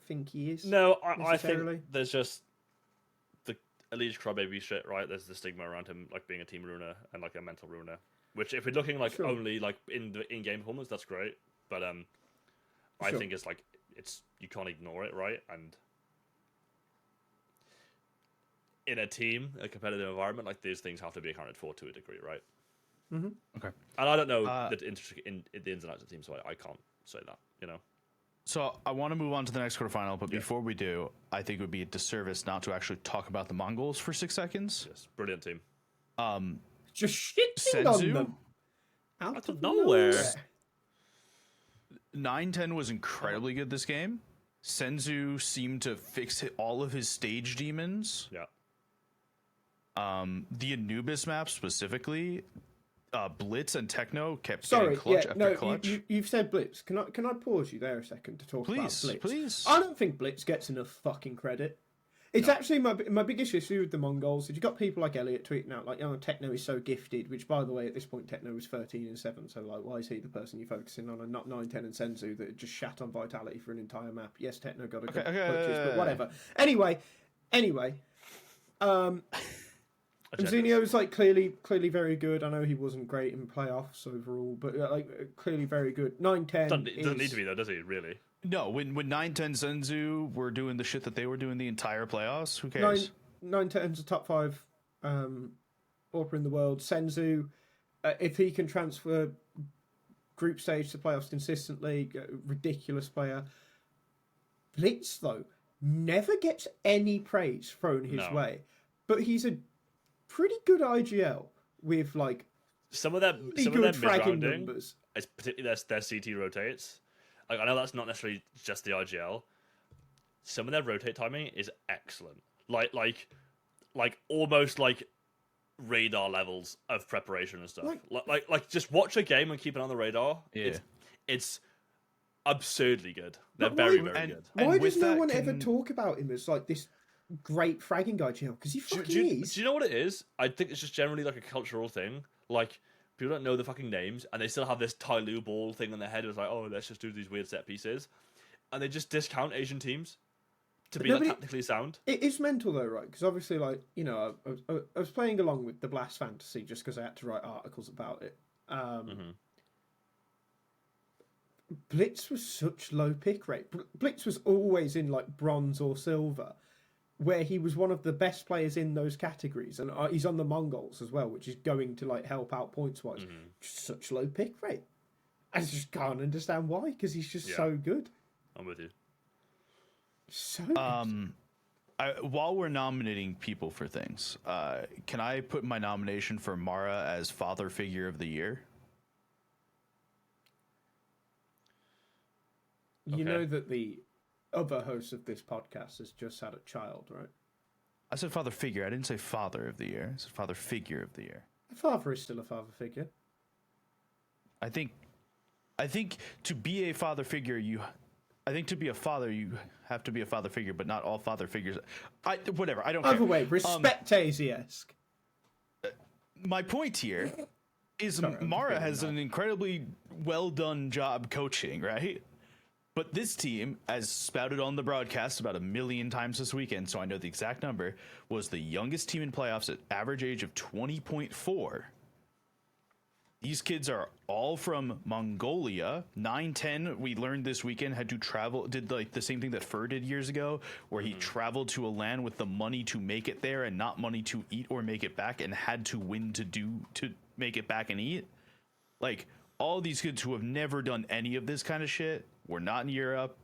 think he is. No, I necessarily. think there's just the Elige crybaby shit, right? There's the stigma around him, like being a team ruiner and like a mental ruiner. Which, if we're looking like Sure. only like in the in-game performance, that's great. But I Sure. think it's like you can't ignore it, right? And in a team, a competitive environment, like these things have to be accounted for to a degree, right? Okay. And I don't know the ins and outs of the team, so I can't say that, you know. So I want to move on to the next quarterfinal, but before we do, I think it would be a disservice not to actually talk about the Mongols for 6 seconds. Yes, brilliant team. Just shitting on Senzu? them. Out of of nowhere. nowhere. 9-10 was incredibly good this game. Senzu seemed to fix all of his stage demons. Yeah. The Anubis map specifically, Blitz and Techno kept Sorry, getting clutch yeah, after no, clutch. you've said Blitz. Can I pause you there a second to talk about Blitz? Please. I don't think Blitz gets enough fucking credit. It's actually my biggest issue with the Mongols. You've got people like Elliot tweeting out like, "Oh, Techno is so gifted," which, by the way, at this point, Techno was 13-7. So, like, why is he the person you're focusing on, and not 9-10 and Senzu that just shat on Vitality for an entire map? Yes, Techno got a good clutches, but whatever. Anyway, and Zinio is like clearly very good. I know he wasn't great in playoffs overall, but like clearly very good. 9-10 Doesn't need to be though, does he? Really? No, when 9-10 Senzu were doing the shit that they were doing the entire playoffs, who cares? 9-10's a top 5 AWPer in the world. Senzu, if he can transfer group stage to playoffs consistently, ridiculous player. Blitz, though, never gets any praise thrown his way, but he's a pretty good IGL with like some of their fragging mid-rounding, numbers. it's particularly their CT rotates. Like, I know that's not necessarily just the IGL. Some of their rotate timing is excellent. Like almost like radar levels of preparation and stuff. Like just watch a game and keep it on the radar. Yeah. It's absurdly good. They're But very why- good. Why with does no that one ever talk about him as like this great fragging guy, Jill? Because he fucking is. Do you know what it is? I think it's just generally like a cultural thing. Like, people don't know the fucking names, and they still have this Tai Lu ball thing in their head. It's like, oh, let's just do these weird set pieces. And they just discount Asian teams to be like, tactically sound. It is mental though, right? Because obviously, like, you know, I was playing along with the Blast Fantasy just because I had to write articles about it. Blitz was such low pick rate. Blitz was always in like bronze or silver, where he was one of the best players in those categories, and he's on the Mongols as well, which is going to like help out points wise. Just such low pick rate. I just can't understand why, because he's just so good. I'm with you. So good. While we're nominating people for things, can I put my nomination for MARA as Father Figure of the Year? You know that the other host of this podcast has just had a child, right? I said Father Figure. I didn't say Father of the Year. I said Father Figure of the Year. A father is still a father figure. I think to be a father figure, I think to be a father, you have to be a father figure, but not all father figures. Whatever. I don't care. Either way, respect esque. My point here is MARA has an incredibly well done job coaching, right? But this team, as spouted on the broadcast about 1 million times this weekend, so I know the exact number, was the youngest team in playoffs at average age of 20.4. These kids are all from Mongolia. 9-10, we learned this weekend, had to travel, did like the same thing that Fur did years ago, where he traveled to a land with the money to make it there and not money to eat or make it back, and had to win to make it back and eat. Like, all these kids who have never done any of this kind of shit, were not in Europe.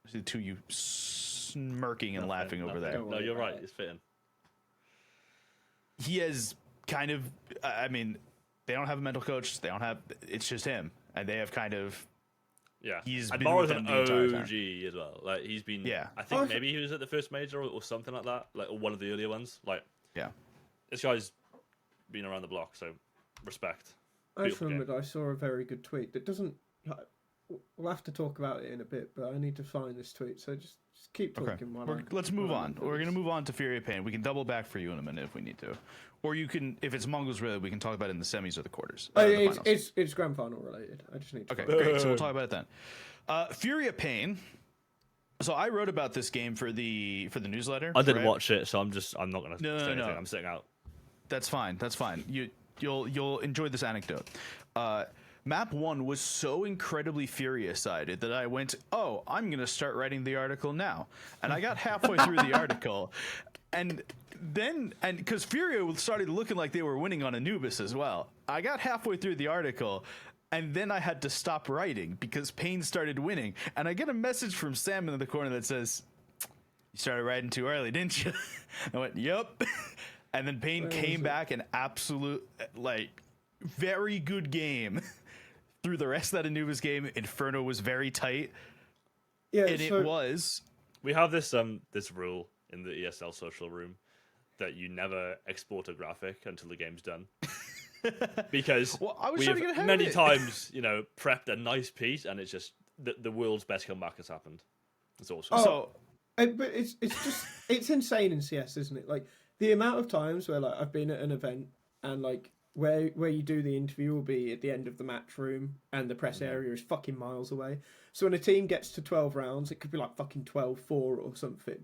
I see the two of you smirking and laughing over there. No, you're right. It's fitting. He has kind of, I mean, they don't have a mental coach. They don't have, it's just him. And they have kind of, he's and been with Mara's them an the entire time. OG as well. Like, he's been, Yeah. I think maybe he was at the first major or something like that. Like, or one of the earlier ones. Like, Yeah. this guy's been around the block, so respect. I just remembered I saw a very good tweet that doesn't. We'll have to talk about it in a bit, but I need to find this tweet, so just keep talking. Let's move on. We're going to move on to FURIA Pain. We can double back for you in a minute if we need to. Or you can, if it's MongolZ really, we can talk about it in the semis or the quarters. It's grand final related. I just need to. Okay, great. So we'll talk about it then. FURIA Pain. So I wrote about this game for the newsletter. I didn't watch it, so I'm not going to say anything. No. I'm sitting out. That's fine. You'll enjoy this anecdote. Map 1 was so incredibly FURIA-sided that I went, oh, I'm going to start writing the article now. And I got halfway through the article, and because FURIA started looking like they were winning on Anubis as well, I got halfway through the article, and then I had to stop writing because Pain started winning. And I get a message from Sam in the corner that says, you started writing too early, didn't you? I went, yep. And then Pain came back, an absolute, very good game. Through the rest of that Anubis game, Inferno was very tight. Yeah, and it was. We have this rule in the ESL social room that you never export a graphic until the game's done. Because I was we trying to have get ahead many of it. times, prepped a nice piece, and it's just the world's best comeback has happened. It's awesome. So but it's insane in CS, isn't it? Like the amount of times where I've been at an event and where you do the interview will be at the end of the match room and the press area is fucking miles away. So when a team gets to 12 rounds, it could be fucking 12-4 or something.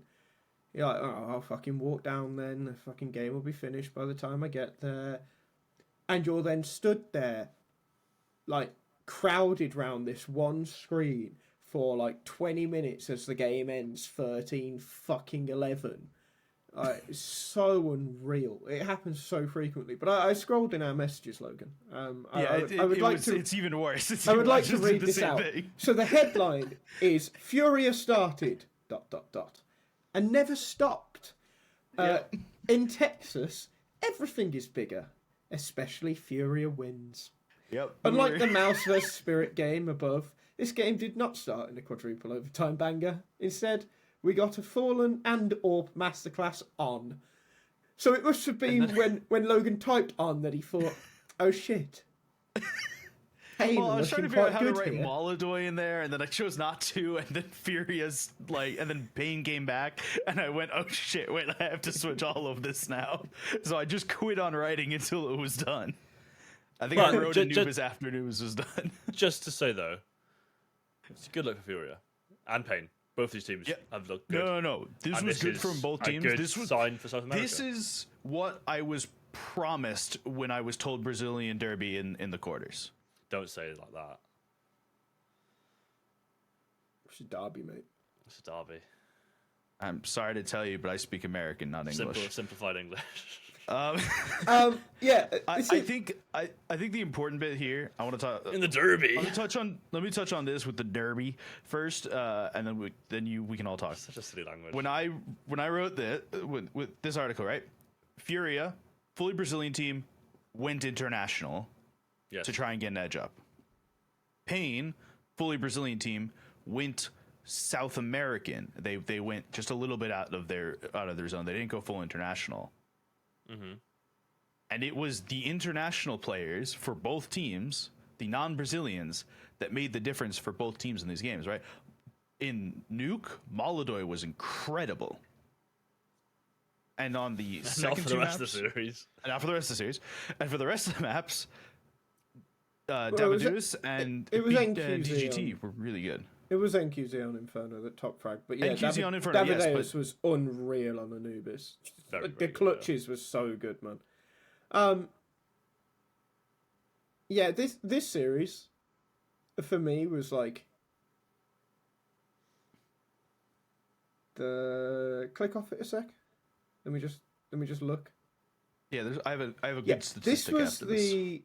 You're like, oh, I'll fucking walk down then. The fucking game will be finished by the time I get there. And you're then stood there, crowded round this one screen for 20 minutes as the game ends 13-11. It's so unreal. It happens so frequently. But I scrolled in our messages, Logan. It's even worse. I would like to read this out. So the headline is "FURIA started ... and never stopped." In Texas, everything is bigger, especially FURIA wins. Yep. Unlike the MOUZ vs Spirit game above, this game did not start in a quadruple overtime banger. Instead, we got a Fallen and AWP masterclass on. So it must have been when Logan typed on that he thought, oh shit. Pain I was trying to figure out how to write here. MongolZ in there, and then I chose not to, and then Furia's and then Pain came back, and I went, oh shit, wait, I have to switch all of this now. So I just quit on writing until it was done. I think I wrote Anubis after Anubis was done. Just to say though, it's a good look for Furia and Pain. Both these teams have looked good. No. This was good from both teams. This was sign for South America. This is what I was promised when I was told Brazilian Derby in the quarters. Don't say it like that. It's a derby, mate. It's a derby. I'm sorry to tell you, but I speak American, not English. Simplified English. Yeah, I think the important bit here, I want to talk in the Derby. Let me touch on this with the Derby first, and then we can all talk. Such a silly language. When I wrote this with this article, right? Furia, fully Brazilian team, went international to try and get an edge up. Pain, fully Brazilian team, went South American. They went just a little bit out of their zone. They didn't go full international. Mm-hmm. And it was the international players for both teams, the non-Brazilians, that made the difference for both teams in these games, right? In Nuke, MongolZ was incredible. And on the second two maps, of the series. And now for the rest of the series. And for the rest of the maps, Davidus and DGT were really good. It was NQZ on Inferno that top frag, but yeah, NQZ on Inferno, Davidus was unreal on Anubis. The clutches was so good, man. Yeah, this series for me was the click off it a sec. Let me just look. Yeah, I have a good statistic. This was after this.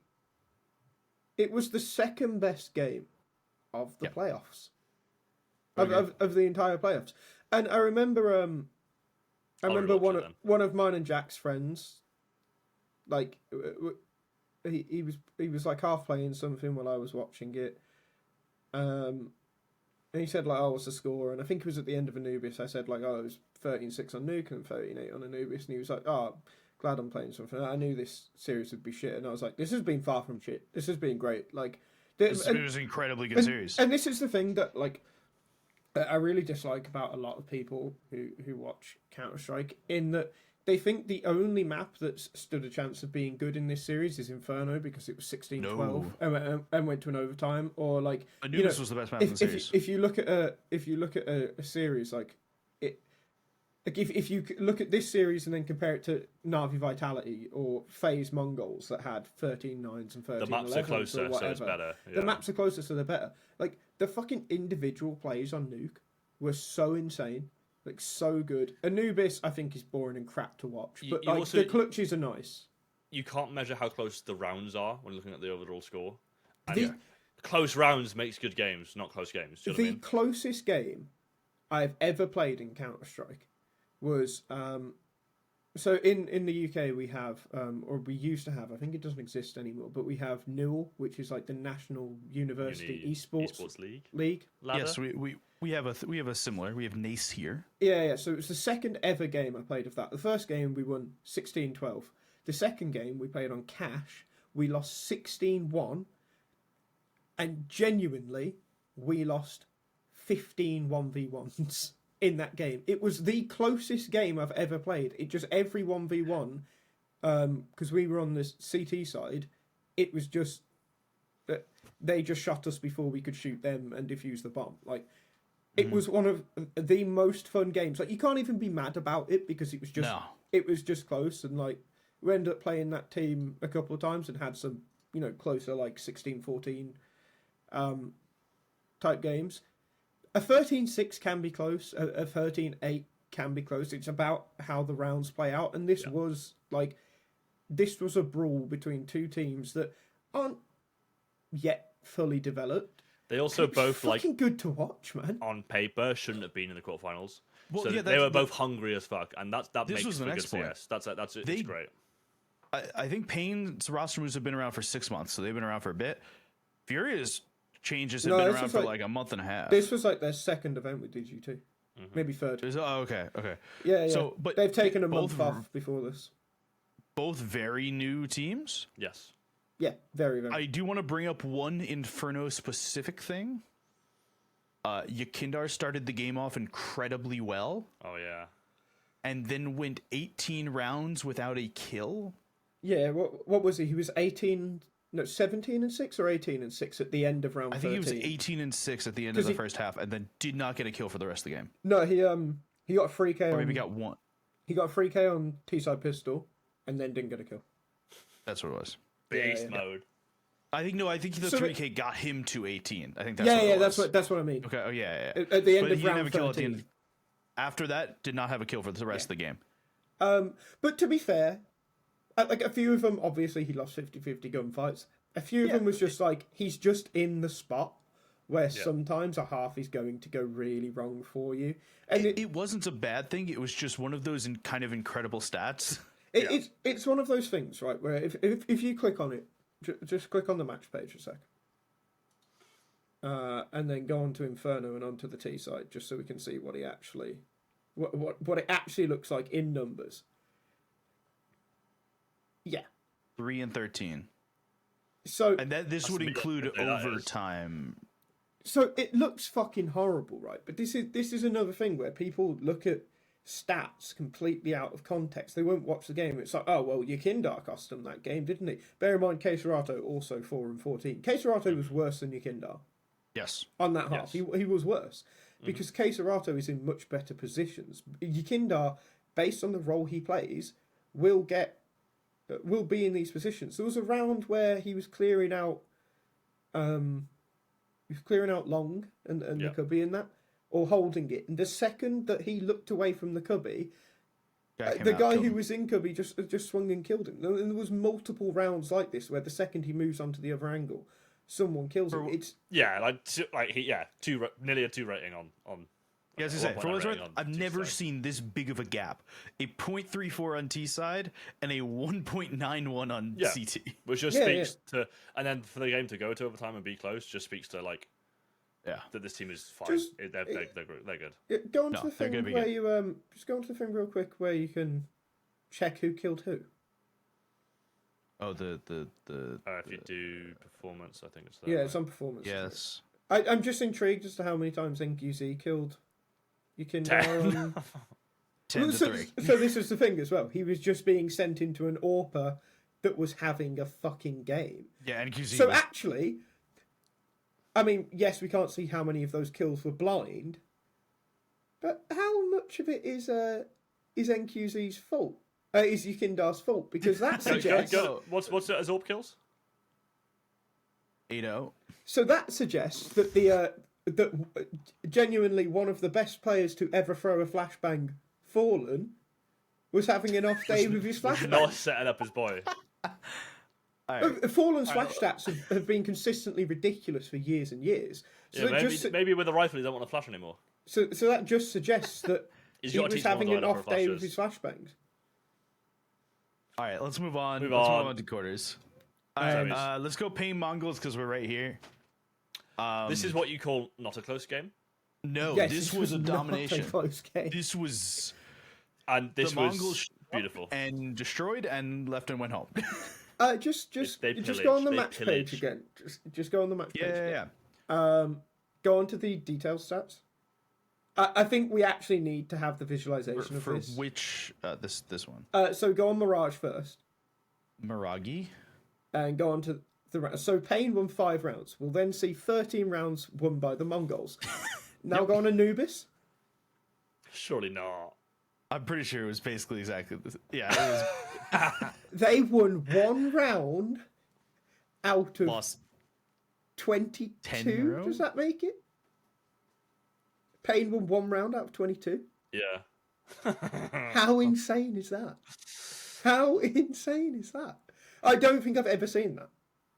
It was the second best game of the playoffs. Of the entire playoffs. And I remember one of mine and Jack's friends, he was half playing something while I was watching it. And he said oh, what's the score? And I think it was at the end of Anubis. I said oh, it was 13-6 on Nuke and 13-8 on Anubis. And he was like, oh, glad I'm playing something. I knew this series would be shit. And I was like, this has been far from shit. This has been great. It was an incredibly good series. And this is the thing that I really dislike about a lot of people who watch Counter-Strike, in that they think the only map that's stood a chance of being good in this series is Inferno because it was 16-12 and went to an overtime, or Anubis was the best map in the series. If you look at a series Like if you look at this series and then compare it to Navi Vitality or FaZe MongolZ that had 13-9s and 13-11s The maps are closer, or whatever. so it's better. The maps are closer, so they're better. Like the fucking individual plays on Nuke were so insane, like so good. Anubis, I think, is boring and crap to watch, but like the clutches are nice. You can't measure how close the rounds are when looking at the overall score. And close rounds makes good games, not close games. Do you know what I mean? Closest game I've ever played in Counter-Strike was so in the UK we have or we used to have, I think it doesn't exist anymore, but we have NUL, which is like the National University Esports League. Ladder? Yes, we have a similar. We have NACE here. Yeah. So it was the second ever game I played of that. The first game we won 16-12. The second game we played on Cash, we lost 16-1, and genuinely we lost 15 1v1s. In that game, it was the closest game I've ever played. It just every 1v1, because we were on the CT side, it was just that they just shot us before we could shoot them and defuse the bomb. Like it was one of the most fun games. Like you can't even be mad about it because it was just close, and like we ended up playing that team a couple of times and had some closer like 16-14 type games. A 13-6 can be close. A 13-8 can be close. It's about how the rounds play out. And this was a brawl between two teams that aren't yet fully developed. They also both fucking good to watch, man. On paper, shouldn't have been in the quarterfinals. Well, so they were both hungry as fuck, and that makes for good CS. It's great. I think Pain's roster moves have been around for 6 months, so they've been around for a bit. Furia's changes have been around for like a month and a half. This was like their second event with DG2. Maybe third. Okay. Yeah. So, but they've taken a month off before this. Both very new teams. Yes. Yeah, very, very. I do want to bring up one Inferno specific thing. Yakindar started the game off incredibly well. Oh yeah. And then went 18 rounds without a kill. Yeah. What was he? He was 17-6 or 18-6 at the end of round 13. I think he was 18-6 at the end of the first half, and then did not get a kill for the rest of the game. No, he got a free K. Or maybe got one. He got a free K on T-side pistol, and then didn't get a kill. That's what it was. Beast mode. I think the 3K got him to 18. I think that's what it was. that's what I mean. Okay. Oh yeah. At the end but of he round didn't have a kill 13. at the end. After that, did not have a kill for the rest of the game. But to be fair, like a few of them, obviously he lost 50-50 gunfights. A few of them was just like, he's just in the spot where sometimes a half is going to go really wrong for you. And it wasn't a bad thing. It was just one of those kind of incredible stats. It's one of those things, right, where if you click on it, just click on the match page a sec. And then go on to Inferno and onto the T side, just so we can see what he actually... What it actually looks like in numbers. Yeah. 3 and 13. So, and this would include overtime. So it looks fucking horrible, right? But this is another thing where people look at stats completely out of context. They won't watch the game. It's like, oh well, Yakindar cost them that game, didn't he? Bear in mind, Kyousuke also 4 and 14. Kyousuke was worse than Yakindar. Yes. On that half, he was worse because Kyousuke is in much better positions. Yakindar, based on the role he plays, will be in these positions. There was a round where he was clearing out long and the cubby in that, or holding it. And the second that he looked away from the cubby, the guy who was in cubby just swung and killed him. And there was multiple rounds like this where the second he moves onto the other angle, someone kills him. It's nearly a 2 rating on. Yeah, as I say, for what it's worth, I've never seen this big of a gap. A 0.34 on T side and a 1.91 on CT. Which just speaks to, and then for the game to go to overtime and be close, just speaks to that this team is fine. They're good. Go on to the thing where you just go on to the thing real quick where you can check who killed who. Oh, the if you do performance, I think it's there. Yeah, it's on performance. Yes. I'm just intrigued as to how many times MongolZ killed Yakindar. 10 to 3. So this was the thing as well. He was just being sent into an AWPer that was having a fucking game. Yeah, and QZ. So actually, I mean, yes, we can't see how many of those kills were blind, But how much of it is NQZ's fault? Is Yukindar's fault? Because that suggests... What's it as AWP kills? 8-0. So that suggests that that genuinely one of the best players to ever throw a flashbang, Fallen, was having an off day with his flashbang. Not setting up his boy. Fallen's flash stats have been consistently ridiculous for years and years. So Maybe with the rifle he don't want to flash anymore. So that just suggests that he was having an off day with his flashbangs. All right, let's move on. Let's move on to quarters. Let's go pain MongolZ because we're right here. This is what you call not a close game? No, yes, this was a domination. Not a close game. This was... And this the was Mongols beautiful. And destroyed and left and went home. Just go on the match page again. Just go on the match page. Yeah. Go on to the details stats. I think we actually need to have the visualization of for this. Which this one? So go on Mirage first. Miragi. And go on to the round. So Pain won 5 rounds. We'll then see 13 rounds won by the Mongols. Now go on Anubis. Surely not. I'm pretty sure it was basically exactly this. Yeah, it was. They won 1 round out of Lost 22. 10 in a row? Does that make it? Pain won 1 round out of 22. Yeah. How insane is that? How insane is that? I don't think I've ever seen that.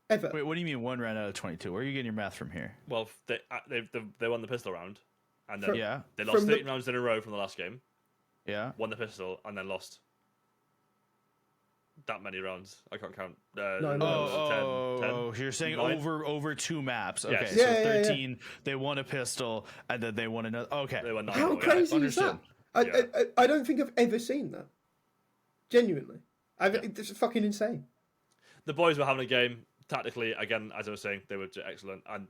Ever. Wait, what do you mean 1 round out of 22? Where are you getting your math from here? Well, they won the pistol round, and then Yeah. they lost 13 rounds in a row from the last game. Yeah. Won the pistol and then lost that many rounds. I can't count. No. 10. So you're saying 9? over 2 maps. Okay, Yes. so Yeah, 13, they won a pistol, and then they won another. Okay. They won 9. How crazy is that? Understood. I don't think I've ever seen that. Genuinely. It's fucking insane. The boys were having a game. Tactically, again, as I was saying, they were excellent. And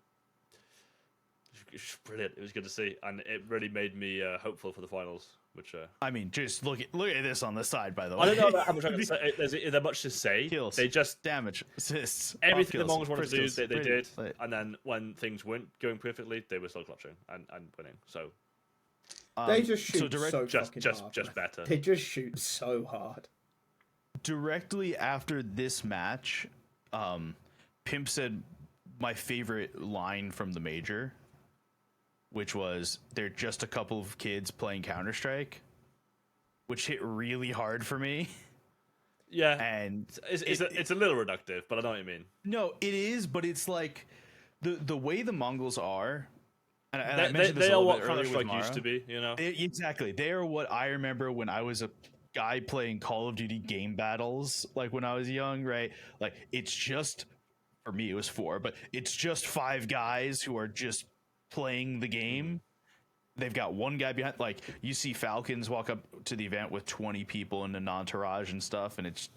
it was brilliant. It was good to see. And it really made me hopeful for the finals. Which I mean, just look at this on the side, by the way. I don't know how much I can say. Is there much to say? Kills, they just damage, assists, everything the kills, Mongols wanted to do, first they kills, did. right. And then when things weren't going perfectly, they were still clutching and winning. So They just shoot so just fucking hard. just better. They just shoot so hard. Directly after this match, Pimp said my favorite line from the major, which was, they're just a couple of kids playing Counter-Strike, which hit really hard for me. Yeah, And it's a little reductive, but I know what you mean. no, it is, but it's like the way the Mongols are, and I They, mentioned this they a are little what bit earlier with Counter-Strike used MaaRaa. to be, you know? Exactly. They are what I remember when I was a guy playing Call of Duty game battles, like when I was young, right? Like, it's just, for me, it was 4, but it's just 5 guys who are just playing the game. They've got 1 guy behind. Like, you see Falcons walk up to the event with 20 people in an entourage and stuff, and it's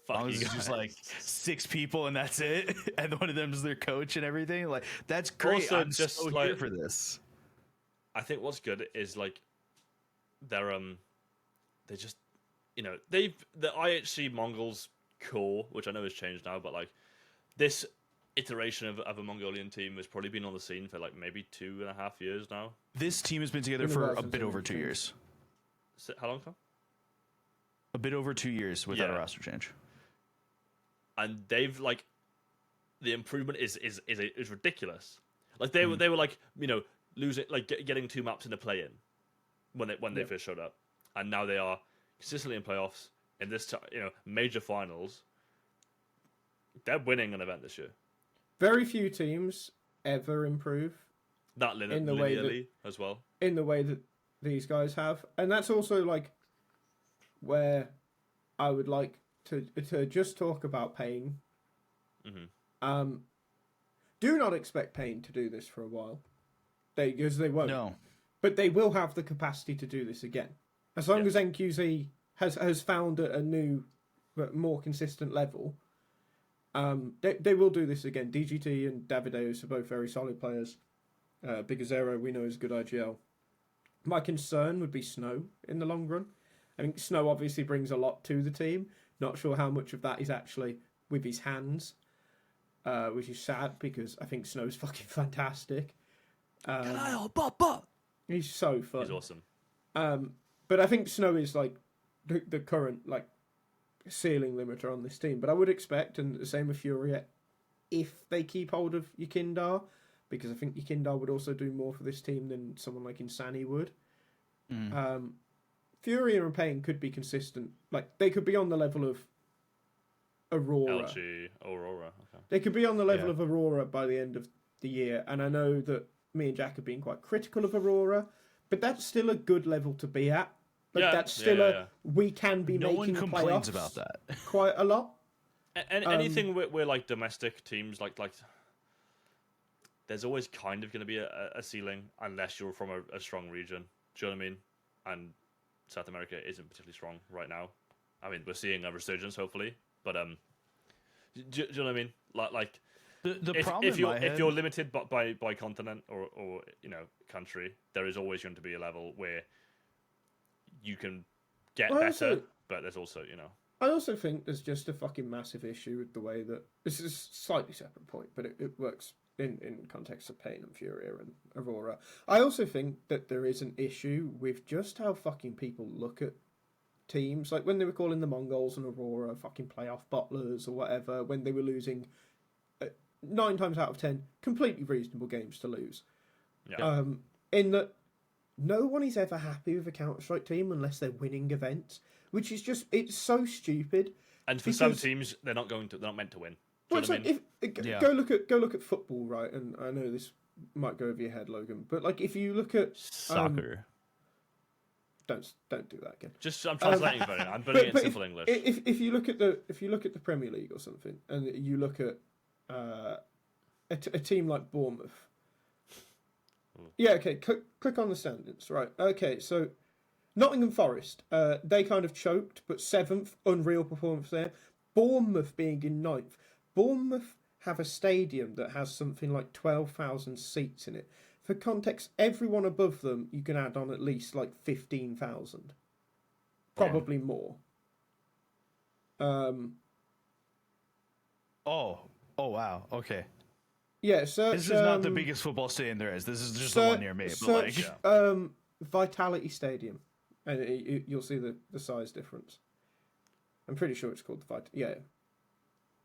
just like 6 people and that's it. And one of them is their coach and everything. Like, that's great. Also, I'm just so like, here for this. I think what's good is like they're they just, you know, the IHC Mongols core, which I know has changed now, but like this iteration of a Mongolian team has probably been on the scene for like maybe 2.5 years now. This team has been together for a bit over 2 years. How long ago? A bit over 2 years without a Yeah. roster change. And they've like the improvement is ridiculous. Like they were like, you know, losing, like getting 2 maps in the play-in when they first showed up, and now they are consistently in playoffs in this major finals. They're winning an event this year. Very few teams ever improve That in the way linearly as well. in the way that these guys have, and that's also like where I would like to just talk about Pain. Mm-hmm. Do not expect Pain to do this for a while, because they won't. No. But they will have the capacity to do this again, as long as NQZ has found a new, but more consistent level. They will do this again. DGT and Davideus are both very solid players. Big Zero we know is good IGL. My concern would be Snow in the long run. I think Snow obviously brings a lot to the team. Not sure how much of that is actually with his hands, which is sad because I think Snow's fucking fantastic. He's so fun. He's awesome. But I think Snow is like the current like ceiling limiter on this team. But I would expect, and the same with Furia, if they keep hold of Yekindar, because I think Yekindar would also do more for this team than someone like Insani would. Furia and Pain could be consistent. Like, they could be on the level of Aurora. LG, Aurora. Okay. They could be on the level of Aurora by the end of the year. And I know that me and Jack have been quite critical of Aurora, but that's still a good level to be at. Like, that's still we can be no making one complains playoffs about that. quite a lot. And anything where like domestic teams, like there's always kind of going to be a ceiling unless you're from a strong region. Do you know what I mean? And South America isn't particularly strong right now. I mean, we're seeing a resurgence, hopefully, but do you know what I mean? Like The if, problem if you're limited by continent or country, there is always going to be a level where you can get better, but there's also I also think there's just a fucking massive issue with the way that this is a slightly separate point, but it works in context of Pain and Furia and Aurora. I also think that there is an issue with just how fucking people look at teams. Like when they were calling the MongolZ and Aurora fucking playoff bottlers or whatever, when they were losing 9 times out of 10 completely reasonable games to lose. Yeah. In that no one is ever happy with a Counter-Strike team unless they're winning events, which is just, it's so stupid. And for some teams, they're not meant to win. Well, go look at football, right? And I know this might go over your head, Logan, but like if you look at soccer, don't do that again. Just I'm translating for it. I'm putting it in simple English. If you look at the Premier League or something, and you look at a team like Bournemouth. Yeah, okay. Click on the standings, right? Okay, so Nottingham Forest, they kind of choked, but 7th, unreal performance there. Bournemouth being in 9th. Bournemouth have a stadium that has something like 12,000 seats in it. For context, everyone above them, you can add on at least like 15,000. Probably more. Oh wow. Okay. Yeah, so this is not the biggest football stadium there is. This is just the one near me. Search Vitality Stadium, and you'll see the size difference. I'm pretty sure it's called the Vitality. Yeah.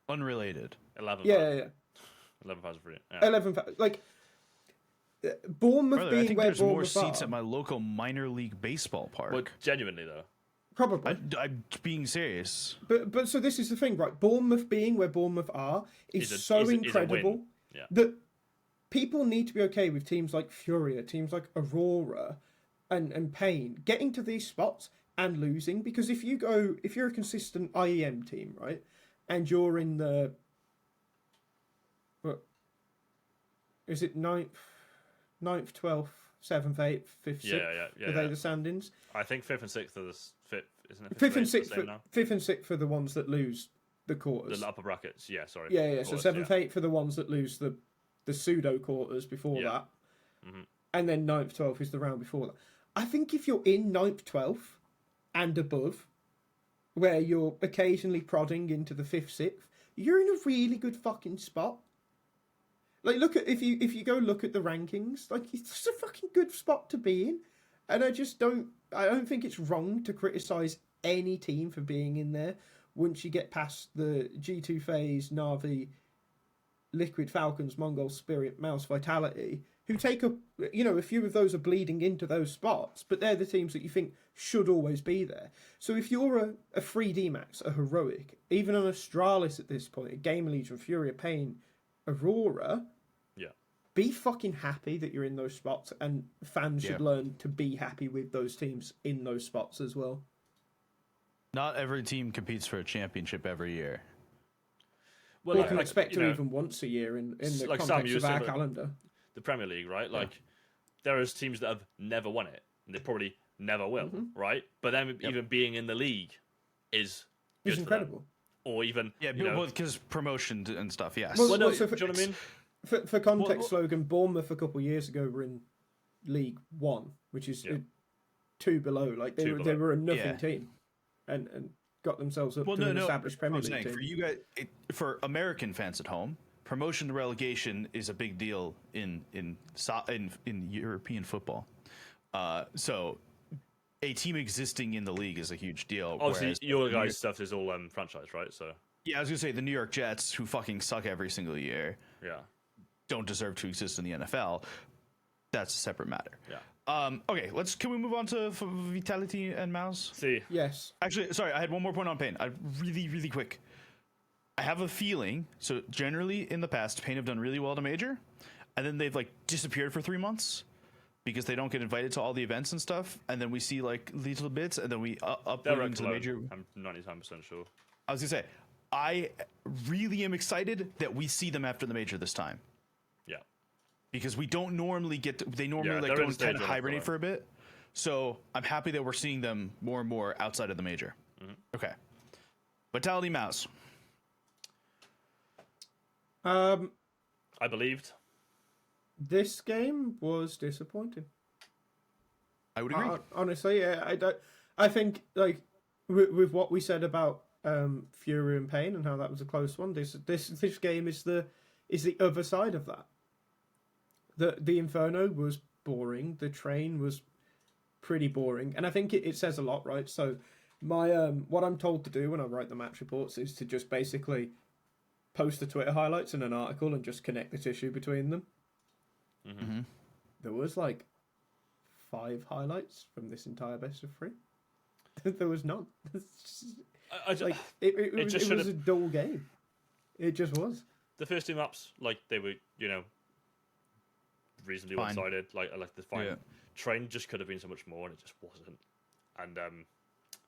Unrelated. 11. Yeah. 11,000 for you. Yeah. 11,000. Like Bournemouth Brother, being I think where there's more Bournemouth seats are, at my local minor league baseball park. But genuinely though. Probably. I'm being serious. But so this is the thing, right? Bournemouth being where Bournemouth are is so incredible that people need to be okay with teams like Furia, teams like Aurora, and Pain getting to these spots and losing. Because if you're a consistent IEM team, right, and you're in the is it 9th, 12th, 7th, 8th, 5th, 6th? Yeah. Are they the standings? I think 5th and 6th are the fifth, isn't it? 5th and 6th are the ones that lose the quarters. The upper brackets, yeah, sorry. Yeah. So 7th, 8th are the ones that lose the pseudo quarters before that. Mm-hmm. And then 9th, 12th is the round before that. I think if you're in 9th, 12th and above, where you're occasionally prodding into the 5th, 6th, you're in a really good fucking spot. Like, look at if you go look at the rankings, like it's a fucking good spot to be in, and I don't think it's wrong to criticize any team for being in there once you get past the G2 FaZe, NAVI, Liquid, Falcons, MongolZ, Spirit, MOUZ, Vitality, who take up a few of those are bleeding into those spots, but they're the teams that you think should always be there. So if you're a 3D Max, a Heroic, even an Astralis at this point, a Game Legion, Furia, Pain, Aurora, be fucking happy that you're in those spots, and fans should learn to be happy with those teams in those spots as well. Not every team competes for a championship every year. Well, you can expect to even once a year in the like context of our calendar. The Premier League, right? Like, there is teams that have never won it, and they probably never will, right? But then even being in the league is incredible. Or even because promotion and stuff. Yes. Well, no, do you know what I mean? For context, Logan, Bournemouth a couple of years ago were in League One, which is 2 below. Like they were a nothing team, and got themselves up to an established Premier League team. For you guys, for American fans at home, promotion to relegation is a big deal in European football. So a team existing in the league is a huge deal. Obviously, whereas your New York- guys' stuff is all franchise, right? So yeah, I was gonna say the New York Jets, who fucking suck every single year, yeah, don't deserve to exist in the NFL. That's a separate matter. yeah. Okay, can we move on to Vitality and MOUZ? See, Yes. Actually, sorry, I had one more point on Pain. Really quick. I have a feeling, so generally in the past, Pain have done really well to Major, and then they've like disappeared for 3 months because they don't get invited to all the events and stuff, and then we see like little bits, and then we up they're into the Cologne. Major. I'm 99% sure. I was gonna say, I really am excited that we see them after the Major this time. Yeah. Because we don't normally get they normally like they're go in and stage kind of one, hibernate right? for a bit. So I'm happy that we're seeing them more and more outside of the Major. Okay. Vitality MOUZ. I believed. This game was disappointing. I would agree. Honestly, yeah, I don't. I think like with what we said about Fury and Pain and how that was a close one. This game is the other side of that. The Inferno was boring. The train was pretty boring, and I think it says a lot, right? So my what I'm told to do when I write the match reports is to just basically post the Twitter highlights in an article and just connect the tissue between them. Mm-hmm. There was like 5 highlights from this entire best of 3. There was none. Like it was a dull game. It just was. The first 2 maps, like they were, reasonably Fine. one-sided. Like the fine Yeah. train just could have been so much more, and it just wasn't. And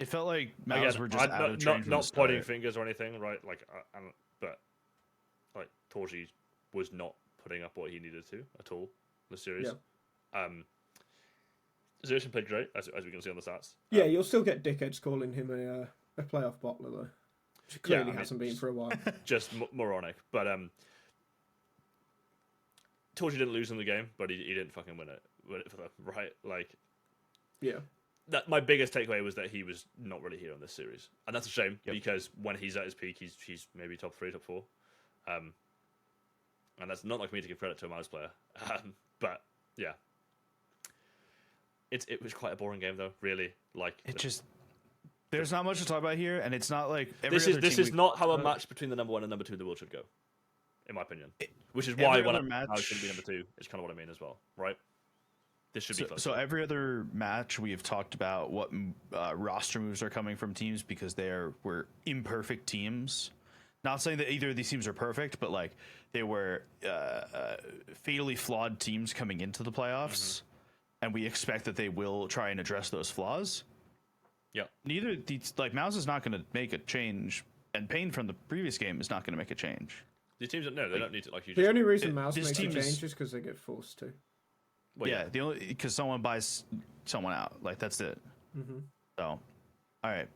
It felt like MOUZ again, were just out of train from not the pointing start. fingers or anything, right? Like, but like Torji was not putting up what he needed to at all in the series. Yeah. Xerxes played great, as we can see on the stats. Yeah, you'll still get dickheads calling him a playoff bottler though. Which clearly I mean, hasn't been for a while. Just moronic. But Torji didn't lose in the game, but he didn't fucking win it for them, right? Like, Yeah. that my biggest takeaway was that he was not really here on this series, and that's a shame because when he's at his peak, he's maybe top 3, top 4, and that's not like me to give credit to a MOUZ player, but yeah, it was quite a boring game though, really. Like There's not much to talk about here, and it's not like this is not how a match between the number 1 and number 2 in the world should go, in my opinion. Which is why when MOUZ should be number 2 is kind of what I mean as well, right? This should be close. So every other match we have talked about what roster moves are coming from teams because were imperfect teams. Not saying that either of these teams are perfect, but like they were fatally flawed teams coming into the playoffs, and we expect that they will try and address those flaws. Yeah. Neither these like MOUZ is not going to make a change, and Pain from the previous game is not going to make a change. These teams they don't need to like you. The only reason MOUZ this makes a team change is- is because they get forced to. Well, yeah, the only because someone buys someone out, like that's it. So, all right,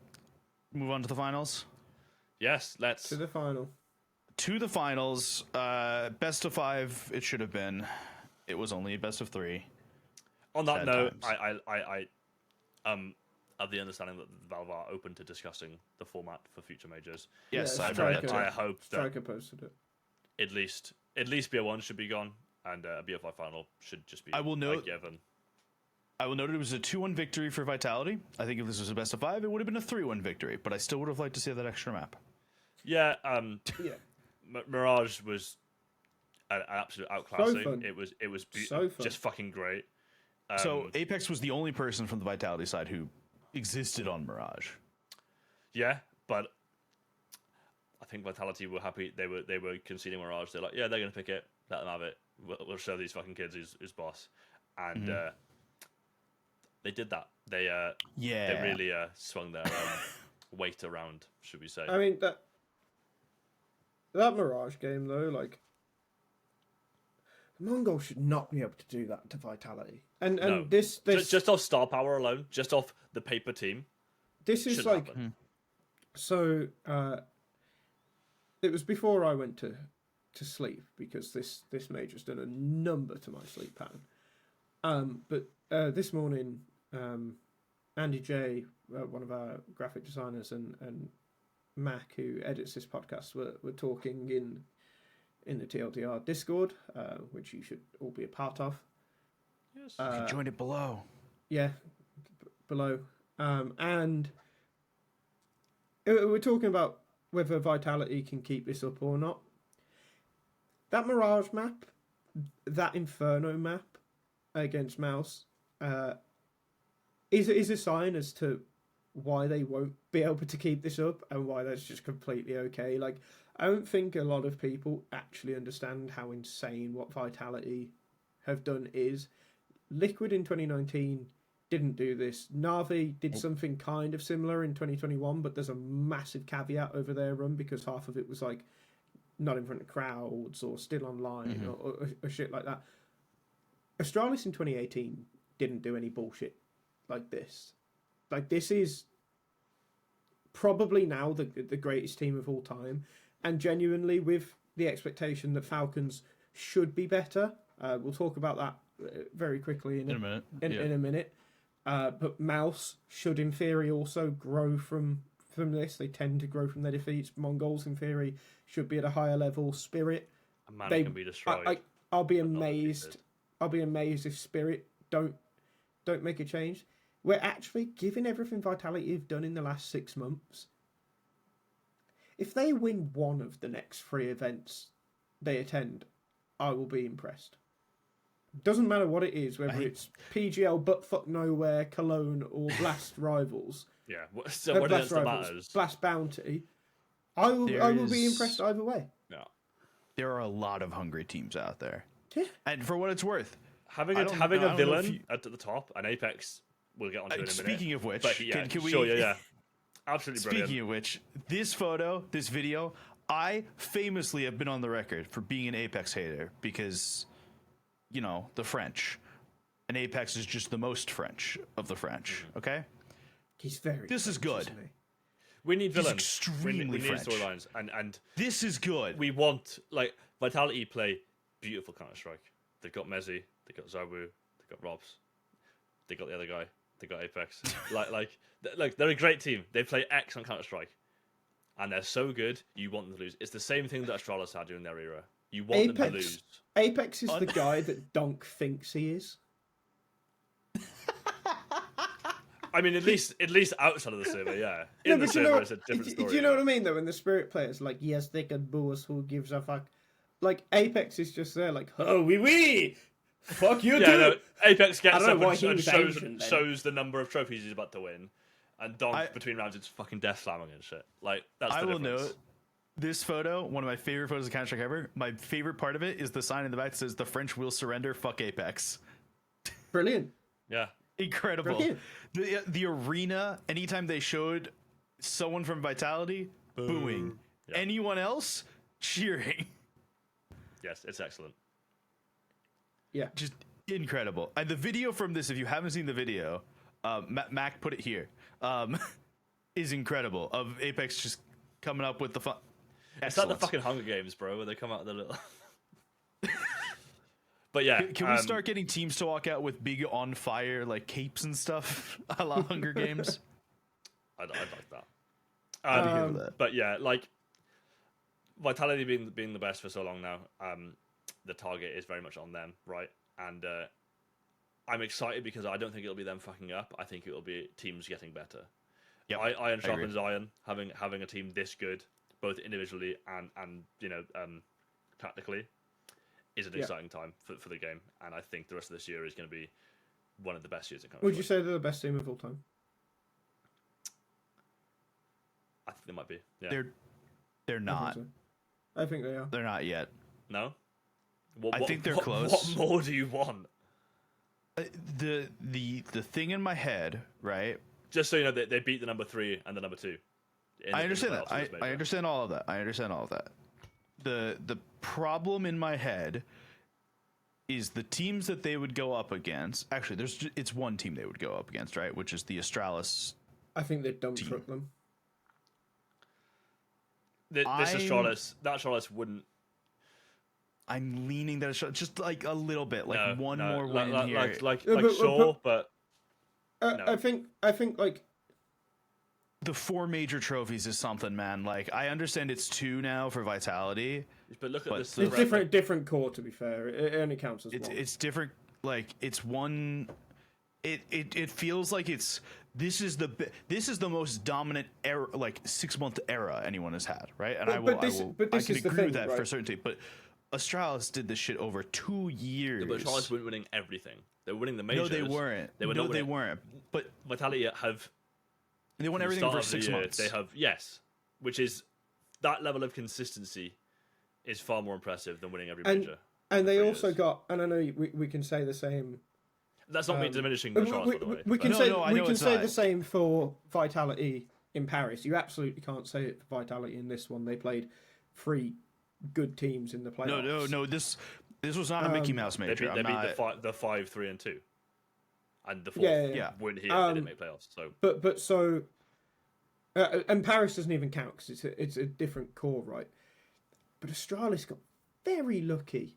move on to the finals. Yes, let's. To the final. To the finals, best of 5. It should have been. It was only a best of 3. On that Sad note, times. I have the understanding that Valve are open to discussing the format for future majors. Yes, Yeah, I've Striker. read that. I hope that Striker posted it. at least BO1 should be gone, and a BO5 final should just be. I will note- given. I will note it was a 2-1 victory for Vitality. I think if this was a best of 5, it would have been a 3-1 victory, but I still would have liked to see that extra map. Yeah, Yeah. Mirage was an absolute outclassing. fun. It was So fun. just fucking great. So Apex was the only person from the Vitality side who existed on Mirage. Yeah, but I think Vitality were happy. They were conceding Mirage. They're like, yeah, they're gonna pick it. Let them have it. We'll show these fucking kids who's boss. And they did that. They really swung their weight around, should we say? I mean that Mirage game though, like Mongol should not be able to do that to Vitality. And No. this just off star power alone, just off the paper team. this is shouldn't like happen. so it was before I went to sleep because this major's done a number to my sleep pattern. But this morning, Andy J, one of our graphic designers, and Mac, who edits this podcast, were talking in the TLDR Discord, which you should all be a part of. Yes. You can join it below. Yeah, below. And we're talking about whether Vitality can keep this up or not. That Mirage map, that Inferno map against MOUZ, is a sign as to why they won't be able to keep this up and why that's just completely okay. Like, I don't think a lot of people actually understand how insane what Vitality have done is. Liquid in 2019 didn't do this. Navi did something kind of similar in 2021, but there's a massive caveat over their run because half of it was like not in front of crowds or still online or shit like that. Astralis in 2018 didn't do any bullshit like this. Like, this is probably now the greatest team of all time, and genuinely with the expectation that Falcons should be better. We'll talk about that very quickly in a minute. In a minute. But MOUZ should, in theory, also grow from this. They tend to grow from their defeats. MongolZ, in theory, should be at a higher level. Spirit, A man can be destroyed. I'll be amazed. I'll be amazed if Spirit don't make a change. We're actually, given everything Vitality have done in the last 6 months, if they win one of the next 3 events they attend, I will be impressed. Doesn't matter what it is, whether it's PGL, Buttfuck Nowhere, Cologne, or Blast Rivals. Yeah, so what else matters? Blast Bounty. I will be impressed either way. Yeah. There are a lot of hungry teams out there. Yeah. And for what it's worth, having a villain at the top, and Apex, we'll get onto it in a minute. Speaking of which, but, yeah, can we... Sure, yeah. Absolutely brilliant. Speaking of which, this video, I famously have been on the record for being an Apex hater because, you know, the French. And Apex is just the most French of the French, okay? He's very This is good. We need villains. He's extremely we need French. storylines. And this is good. we want, like, Vitality play beautiful Counter-Strike. They've got Mezzi, they've got Zabu, they've got Robs, they got the other guy, they got Apex. like they're a great team. They play excellent Counter-Strike. And they're so good, you want them to lose. It's the same thing that Astralis had during their era. You want them to lose. Apex is the guy that Donk thinks he is. I mean, at least outside of the server, yeah. No, In the server, it's a different story. Do you know what I mean, though? When the Spirit players like, yes, they can boo us, who gives a fuck? Like, Apex is just there, like, oh, wee! Fuck you, yeah, dude! No, Apex gets up and Asian, shows the number of trophies he's about to win. And Donk, between rounds, it's fucking death slamming and shit. Like, that's the difference. I will note, this photo, one of my favorite photos of Counter-Strike ever, my favorite part of it is the sign in the back that says, the French will surrender, fuck Apex. Brilliant. Yeah. Incredible. The arena, anytime they showed someone from Vitality, booing. Yeah. Anyone else, cheering. Yes, it's excellent. Yeah. Just incredible. And the video from this, if you haven't seen the video, Mac put it here, is incredible. Of Apex just coming up with the fun. It's like the fucking Hunger Games, bro, where they come out with the little... But yeah, can we start getting teams to walk out with big on fire like capes and stuff, a la Hunger Games? I'd like that. But yeah, like Vitality being the best for so long now, the target is very much on them, right? And I'm excited because I don't think it'll be them fucking up. I think it will be teams getting better. Yeah, Iron sharpens iron. Having a team this good, both individually and you know tactically, is an exciting time for the game, and I think the rest of this year is going to be one of the best years in Counter-Strike. Would you say they're the best team of all time? I think they might be. Yeah, they're not. I think they are. They're not yet. No. I think they're close. What more do you want? The thing in my head, right? Just so you know, they beat the number 3 and the number 2. I understand that. I understand all of that. I understand all of that. The problem in my head is the teams that they would go up against. Actually, it's one team they would go up against, right? Which is the Astralis. I think they'd dump truck them. That Astralis wouldn't. I'm leaning that Astralis just like a little bit, like one more win here. But I think like. The 4 major trophies is something, man. Like, I understand it's 2 now for Vitality. But look at this. It's different core, to be fair. It only counts as one. It's different. Like, it's one... It feels like it's this is the most dominant era, like 6-month era anyone has had, right? And But this I can is the agree with thing, that for right? certainty. But Astralis did this shit over 2 years. But Astralis weren't winning everything. They were winning the majors. No, they weren't. They were no, not they winning. weren't. But Vitality have they won from the everything start for of the 6 year, months. They have which is that level of consistency is far more impressive than winning every major. And they for also years. got, and I know we can say the same. That's not me diminishing the Astralis, by the way. We can No, say no, I we know can it's say not. the same for Vitality in Paris. You absolutely can't say it for Vitality in this one. They played 3 good teams in the playoffs. No. This was not a Mickey Mouse They major. beat the 5, 3, and 2, and the 4th Yeah. weren't here. They didn't make playoffs. So, But so, and Paris doesn't even count because it's a different core, right? But Astralis got very lucky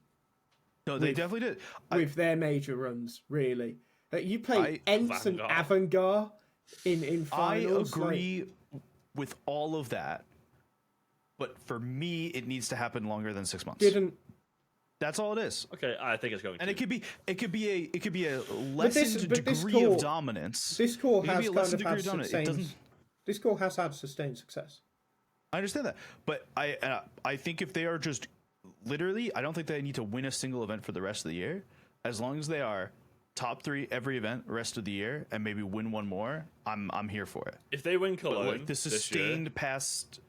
No, they definitely did. with their major runs. Really, you play I- Ents and Avangard in I finals. agree with all of that, but for me, it needs to happen longer than 6 months. Didn't That's all it is. okay, I think it's going And to. it could be a lessened but this degree core- of dominance. this core It could has be a kind lessened of degree had of dominance. It sustained. doesn't. This core has had sustained success. I understand that, but I think if they are just literally, I don't think they need to win a single event for the rest of the year. As long as they are top 3 every event rest of the year and maybe win one more, I'm here for it. If they win But Cologne, like the this year, sustained past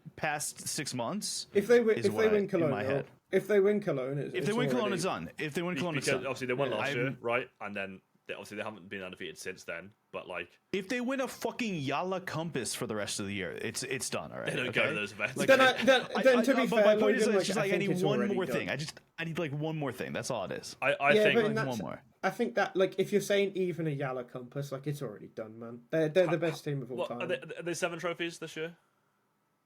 6 months. If they win, is if they what win in Cologne, my head. if they win Cologne, If they win Cologne, it's done. If they win Cologne, it's because done. obviously they won last year, I'm- right? And then obviously they haven't been undefeated since then. But like, If they win a fucking Yala Compass for the rest of the year, it's done. All right. they don't okay? go to those events. Like, Then to be but fair, my point is, Logan, it's just like I think need it's one already more done. thing. I need like one more thing. That's all it is. I Yeah, think but Like, that's- one more. I think that, like, if you're saying even a Yala Compass, like, it's already done, man. They're the best team of all what, time. are they 7 trophies this year?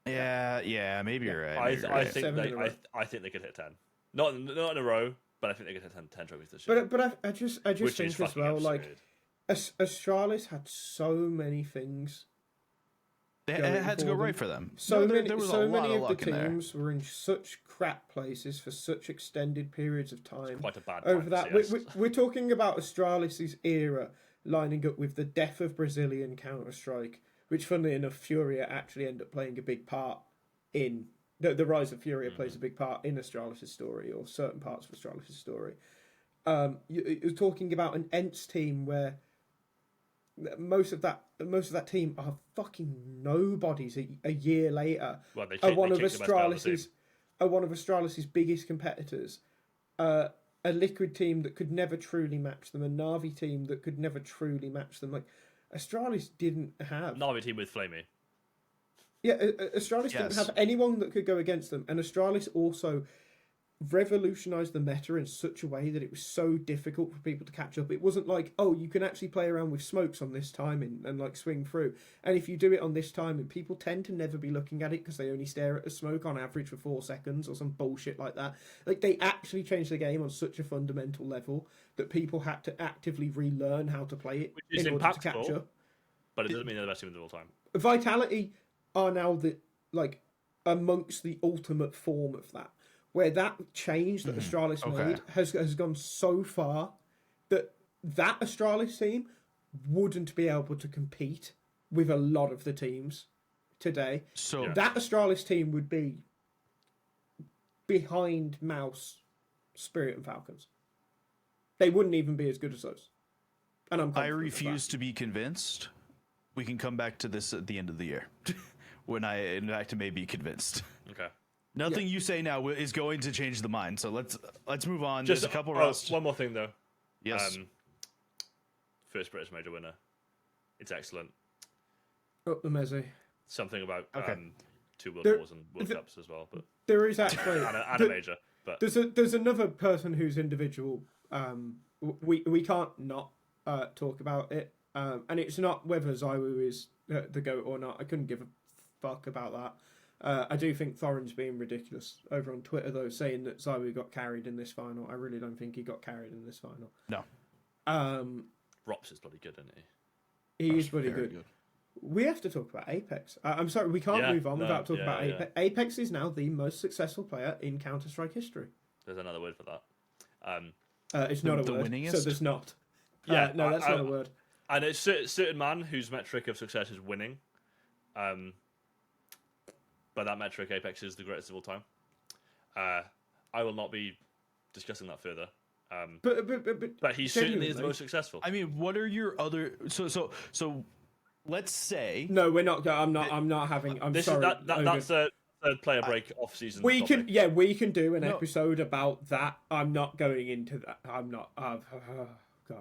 Yeah, maybe you're right. maybe you're I right. think 7 in a row. I think they could hit 10. Not in a row, but I think they could hit 10 trophies this year. But I just which think is as fucking well, absurd. like, Astralis had so many things. It going had to go for them. right for them. So No, many, there was a so lot many of of luck the in there. teams were in such crap places for such extended periods of time. Quite a bad Over time that, for CS. we're talking about Astralis' era lining up with the death of Brazilian Counter Strike, which, funnily enough, Furia actually end up playing a big part in. The rise of Furia plays a big part in Astralis' story, or certain parts of Astralis' story. You're talking about an Ents team where most of that team are fucking nobodies a year later. Well, they Are kicked- one they of kicked the best out of the team. Astralis's biggest competitors. A Liquid team that could never truly match them. A Navi team that could never truly match them. Like, Astralis didn't have. Navi team with Flamey. Yeah, Astralis didn't Yes. have anyone that could go against them, and Astralis also revolutionized the meta in such a way that it was so difficult for people to catch up. It wasn't like, oh, you can actually play around with smokes on this timing and like swing through. And if you do it on this timing, people tend to never be looking at it because they only stare at the smoke on average for 4 seconds or some bullshit like that. Like, they actually changed the game on such a fundamental level that people had to actively relearn how to play it Which is in order to catch impactful. up. But it doesn't mean they're the best team of all time. Vitality are now amongst the ultimate form of that, where that change that Astralis Okay. made has gone so far that Astralis team wouldn't be able to compete with a lot of the teams today. So Yeah. That Astralis team would be behind MOUZ, Spirit, and Falcons. They wouldn't even be as good as those. And I'm I confident of refuse to be convinced. We can come back to this at the end of the year when I, in fact, may be convinced. Okay. Nothing you say now is going to change the mind. So let's move on. Just There's a couple routes. one more thing though. Yes. First British major winner. It's excellent. that. Up the mezzy. Something about Okay. 2 World There- Wars and World the- Cups as well, but There is actually and a the- major. But There's another person who's individual. We can't not talk about it, and it's not whether Zywoo is the GOAT or not. I couldn't give a fuck about that. I do think Thorin's being ridiculous over on Twitter though, saying that Zywoo got carried in this final. I really don't think he got carried in this final. No. Rops is bloody good, isn't he? He is pretty Very good. We have to talk about Apex. I'm sorry, we can't Yeah, move on no, without talking yeah, about yeah. Apex. Apex is now the most successful player in Counter-Strike history. There's another word for that. It's not a the word, winningest? so there's not. Yeah, No, that's I- not a word. And it's a certain man whose metric of success is winning. By that metric, Apex is the greatest of all time. I will not be discussing that further. But he certainly is the most successful. I mean, what are your other? So let's say No, we're not. I'm not having. I'm sorry. That's a third player break off season. We topic. can. We can do an episode about that. I'm not going into that. I'm not. God,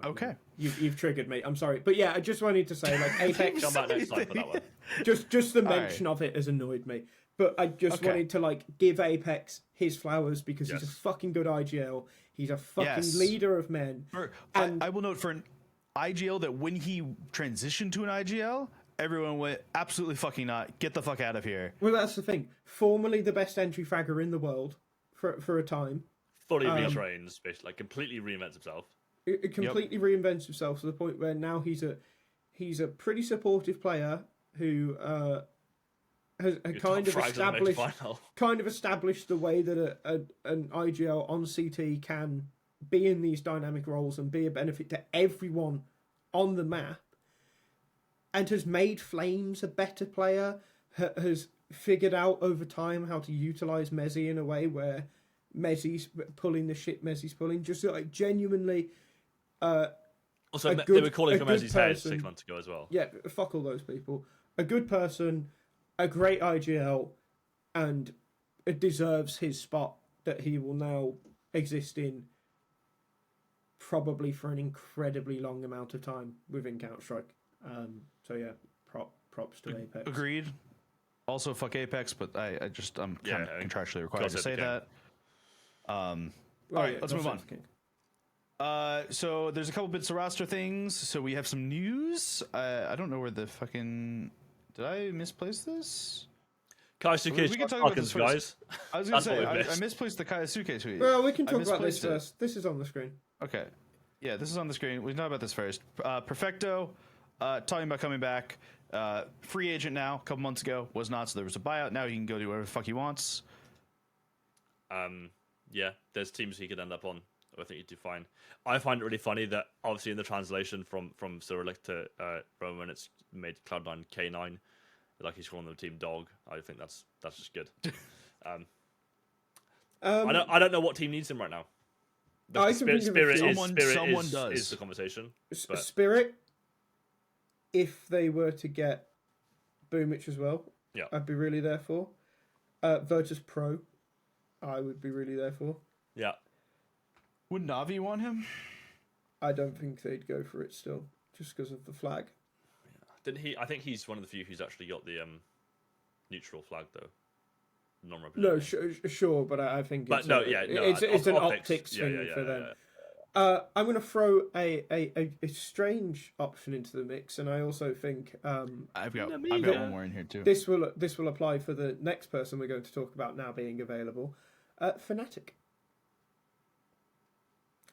okay. You've triggered me. I'm sorry, but yeah, I just wanted to say like Apex. Come back next time for that one. Just the mention of it has annoyed me. But I just wanted to like give Apex his flowers because he's a fucking good IGL. He's a fucking leader of men. I will note for an IGL that when he transitioned to an IGL, everyone went absolutely fucking not. Get the fuck out of here. Well, that's the thing. Formerly the best entry fragger in the world for a time. Fully retrains, basically, like completely reinvents himself. It completely reinvents himself to the point where now he's a pretty supportive player who has kind of established the way that an IGL on CT can be in these dynamic roles and be a benefit to everyone on the map, and has made Flames a better player, has figured out over time how to utilize Mezzy in a way where Mezzy's pulling the shit Mezzy's pulling, just like genuinely also they were calling for Mezzy's head 6 months ago as well. Yeah, fuck all those people. A good person, a great IGL, and it deserves his spot that he will now exist in probably for an incredibly long amount of time within Counter-Strike. So yeah, props to Apex. Agreed. Also, fuck Apex, but I'm kind of contractually required to say that. All right, let's move on. So there's a couple bits of roster things. So we have some news. I don't know where the fucking... Did I misplace this? Kyousuke, we can talk about this guys. I was going to say, I misplaced the Kyousuke tweet. Well, we can talk about this first. This is on the screen. Okay. Yeah, this is on the screen. We can talk about this first. Perfecto, talking about coming back. Free agent now, a couple months ago. Was not, so there was a buyout. Now he can go do whatever the fuck he wants. Yeah, there's teams he could end up on. I think he'd do fine. I find it really funny that obviously in the translation from Cyrillic to Roman, it's made Cloud9 K9, like he's calling the team dog. I think that's just good. I don't know what team needs him right now. Spirit is the conversation. But... Spirit, if they were to get Boomich as well, I'd be really there for. Virtus Pro, I would be really there for. Yeah. Would Navi want him? I don't think they'd go for it still, just because of the flag. Yeah. Didn't he? I think he's one of the few who's actually got the neutral flag though. No, sure, but I think. But it's an optics thing for them. Yeah. I'm going to throw a strange option into the mix, and I also think I've got one more in here too. This will apply for the next person we're going to talk about now being available, Fnatic.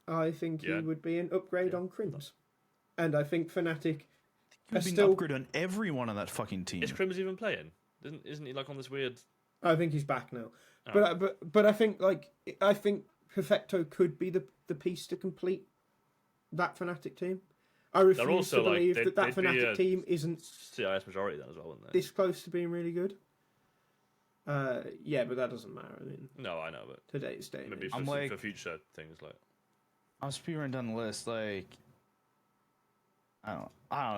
I think he would be an upgrade on Crims. And I think Fnatic would be an upgrade on everyone on that fucking team. Is Crims even playing? Isn't he like on this weird... I think he's back now. Oh. But I think Perfecto could be the piece to complete that Fnatic team. I refuse to believe that Fnatic team isn't CIS majority then as well, wouldn't they? This close to being really good. Yeah, but that doesn't matter. I mean, no, I know, but today's day. Maybe for future things like... I'm speedrunning down the list. Like, I don't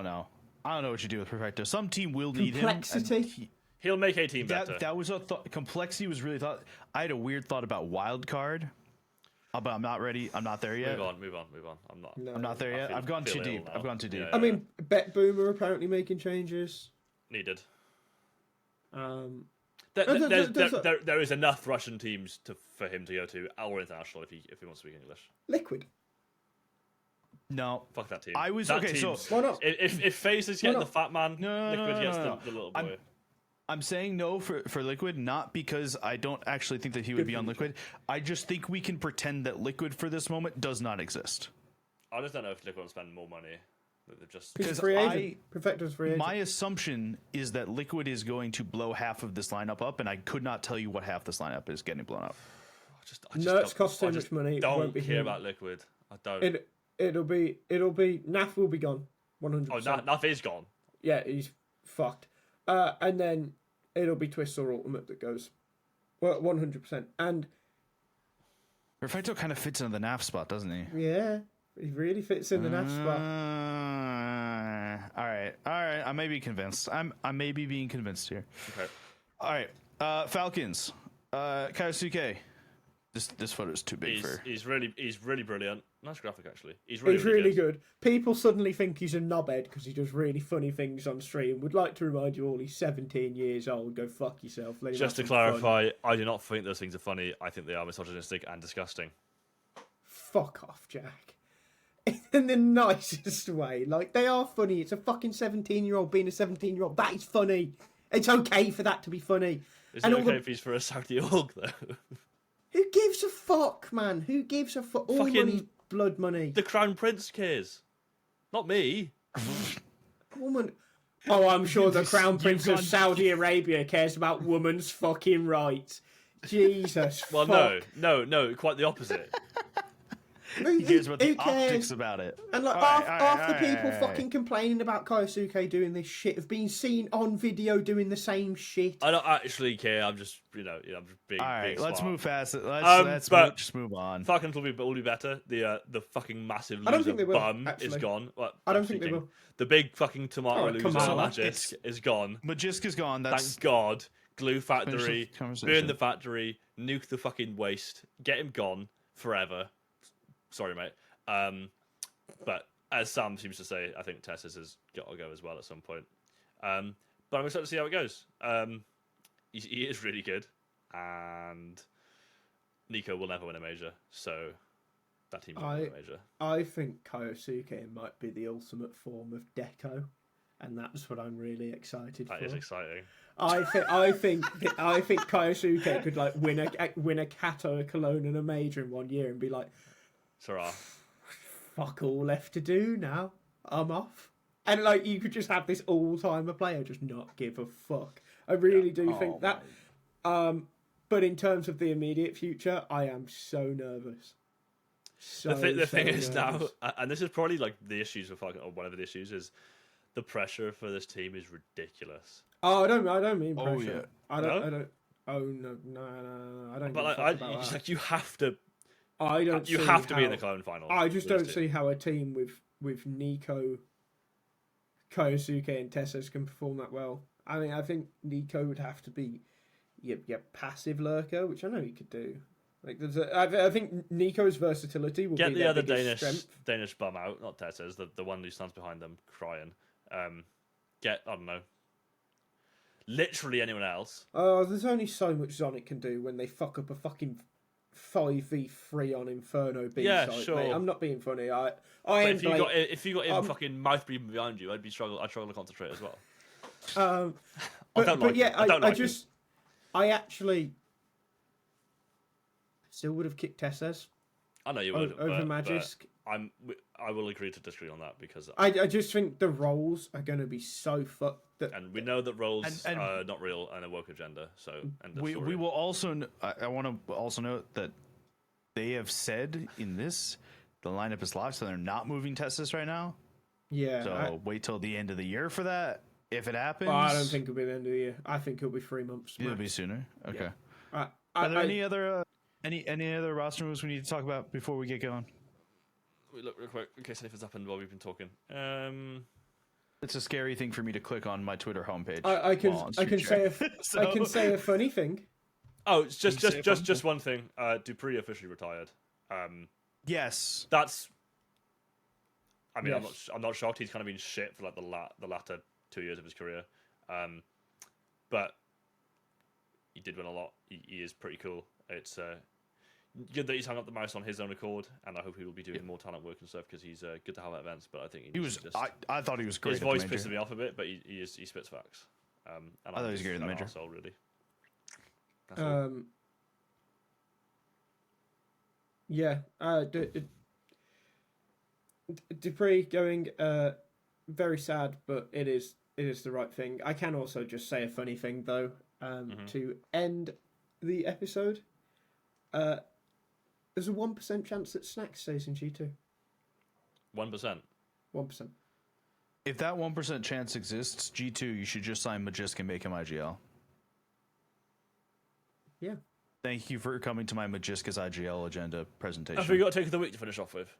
know. I don't know what you do with Perfecto. Some team will need him. Complexity. He'll make a team better. That was a thought. Complexity was really thought. I had a weird thought about wild card, but I'm not ready. I'm not there yet. Move on. I'm not. No, I'm not there yet. I've gone too deep. I've gone too deep. I mean, Bet Boomer apparently making changes. Needed. There there is enough Russian teams for him to go to, or international if he wants to speak English. Liquid. No, fuck that team. I was that okay. Team, So why not? If FaZe is getting the fat man, Liquid gets the little boy. I'm saying no for Liquid, not because I don't actually think that he would be on Liquid. I just think we can pretend that Liquid for this moment does not exist. I just don't know if Liquid will spend more money. Because Perfecto's free agent. My assumption is that Liquid is going to blow half of this lineup up, and I could not tell you what half this lineup is getting blown up. It's cost too much money. Don't care about Liquid. I don't. It'll be NAF will be gone. 100%. Oh, Navi's gone. Yeah, he's fucked. And then it'll be Twist or Ultimate that goes. Well, 100%. And Perfecto kind of fits into the NAF spot, doesn't he? yeah, he really fits in the NAF spot. All right. I may be convinced. I may be being convinced here. Okay. All right. Falcons. Kyousuke. This photo is too big for. He's really brilliant. Nice graphic actually. He's He's really really good. People suddenly think he's a knobhead because he does really funny things on stream. Would like to remind you all he's 17 years old. Go fuck yourself. Let him Just to have some fun. clarify, I do not think those things are funny. I think they are misogynistic and disgusting. Fuck off, Jack. In the nicest way. Like, they are funny. It's a fucking 17-year-old being a 17-year-old. That is funny. It's okay for that to be funny. Is it okay if he's for a Saudi org though? Who gives a fuck, man? Who gives a fuck? All Fucking- money's blood money. The Crown Prince cares. Not me. Woman. Oh, I'm sure the Crown You've Prince of gone- Saudi Arabia cares about women's fucking rights. Jesus. Well, fuck. no, quite the opposite. He cares about the Who cares? optics about it. And like half the people fucking complaining about Kyousuke doing this shit have been seen on video doing the same shit. I don't actually care. I'm just, I'm just being. All right, being let's smart. move fast. but- Just move on. Falcons will be better. The fucking massive I don't loser think they will, bum is actually. gone. Well, I don't I'm think they thinking will. The big fucking tomato Oh, loser, Kamala. Magisk, is gone. Magisk is gone. That's Thank God. Glue Finish factory, the conversation. burn the factory, nuke the fucking waste, get him gone forever. Sorry, mate. But as Sam seems to say, I think Tess's has got to go as well at some point. But I'm excited to see how it goes. He is really good, and Nico will never win a major, so that team will win a major. I think Kyousuke might be the ultimate form of Deco, and that's what I'm really excited That for. is exciting. I think Kyousuke could like win a Kato, a Cologne, and a major in 1 year, and be like, Sarah. fuck all left to do now. I'm off. And like you could just have this all-timer player just not give a fuck. I really do think that. But in terms of the immediate future, I am so nervous. So, The thing so is now, nervous. and this is probably like the issues with Falcon, or one of the issues is the pressure for this team is ridiculous. Oh, I don't mean Oh, pressure. yeah. I don't. Oh no, I don't. But give a like, fuck about it's that. like you have to. I don't. You see have to be in how- the Cologne final. I just for don't this see team. how a team with Nico, Kyousuke, and Tessos can perform that well. I think Nico would have to be your passive lurker, which I know he could do. Like, I think Nico's versatility will Get be the their other biggest strength. Danish bum out, not Tess's, the one who stands behind them crying. Get, I don't know, literally anyone else. Oh, there's only so much Zonic can do when they fuck up a fucking 5v3 on Inferno B Yeah, site, sure. mate. I'm not being funny. I But am if you got him fucking mouth breathing behind you, I'd struggle to concentrate as well. But, don't but like yeah, him. I actually still would have kicked Tessos I know you would over but Magisk. I will agree to disagree on that because I just think the roles are going to be so fucked. That and we know that roles And- are not real and a woke agenda. So end of we story. will also. I want to also note that they have said in this the lineup is locked, so they're not moving Tessus right now. yeah, So wait till the end of the year for that. If it happens, I don't think it'll be the end of the year. I think it'll be 3 months. it'll max. be sooner. Okay. Are Are there any other any other roster moves we need to talk about before we get going? We look real quick in case anything's happened while we've been talking. It's a scary thing for me to click on my Twitter homepage. I can while on I can Stream say Chat. I can say a funny thing. Oh, it's Can you say it just one thing. Dupreeh officially retired. Yes. That's. I mean, Yes. I'm not shocked. He's kind of been shit for like the latter 2 years of his career, but he did win a lot. He is pretty cool. It's good that he's hung up the mouse on his own accord, and I hope he will be doing more talent work and stuff because he's good to have at events. But I think He was. just, I thought he was great. his at the voice major. pisses me off a bit, but he spits facts. And I thought he was great at the major. Arsehole, really. That's all. Yeah. Dupreeh going very sad, but it is the right thing. I can also just say a funny thing though. To end the episode, there's a 1% chance that Snack stays in G2. 1%. 1%. If that 1% chance exists, G2, you should just sign Magisk and make him IGL. Yeah. Thank you for coming to my Magisk as IGL agenda presentation. Have we got take of the week to finish off with?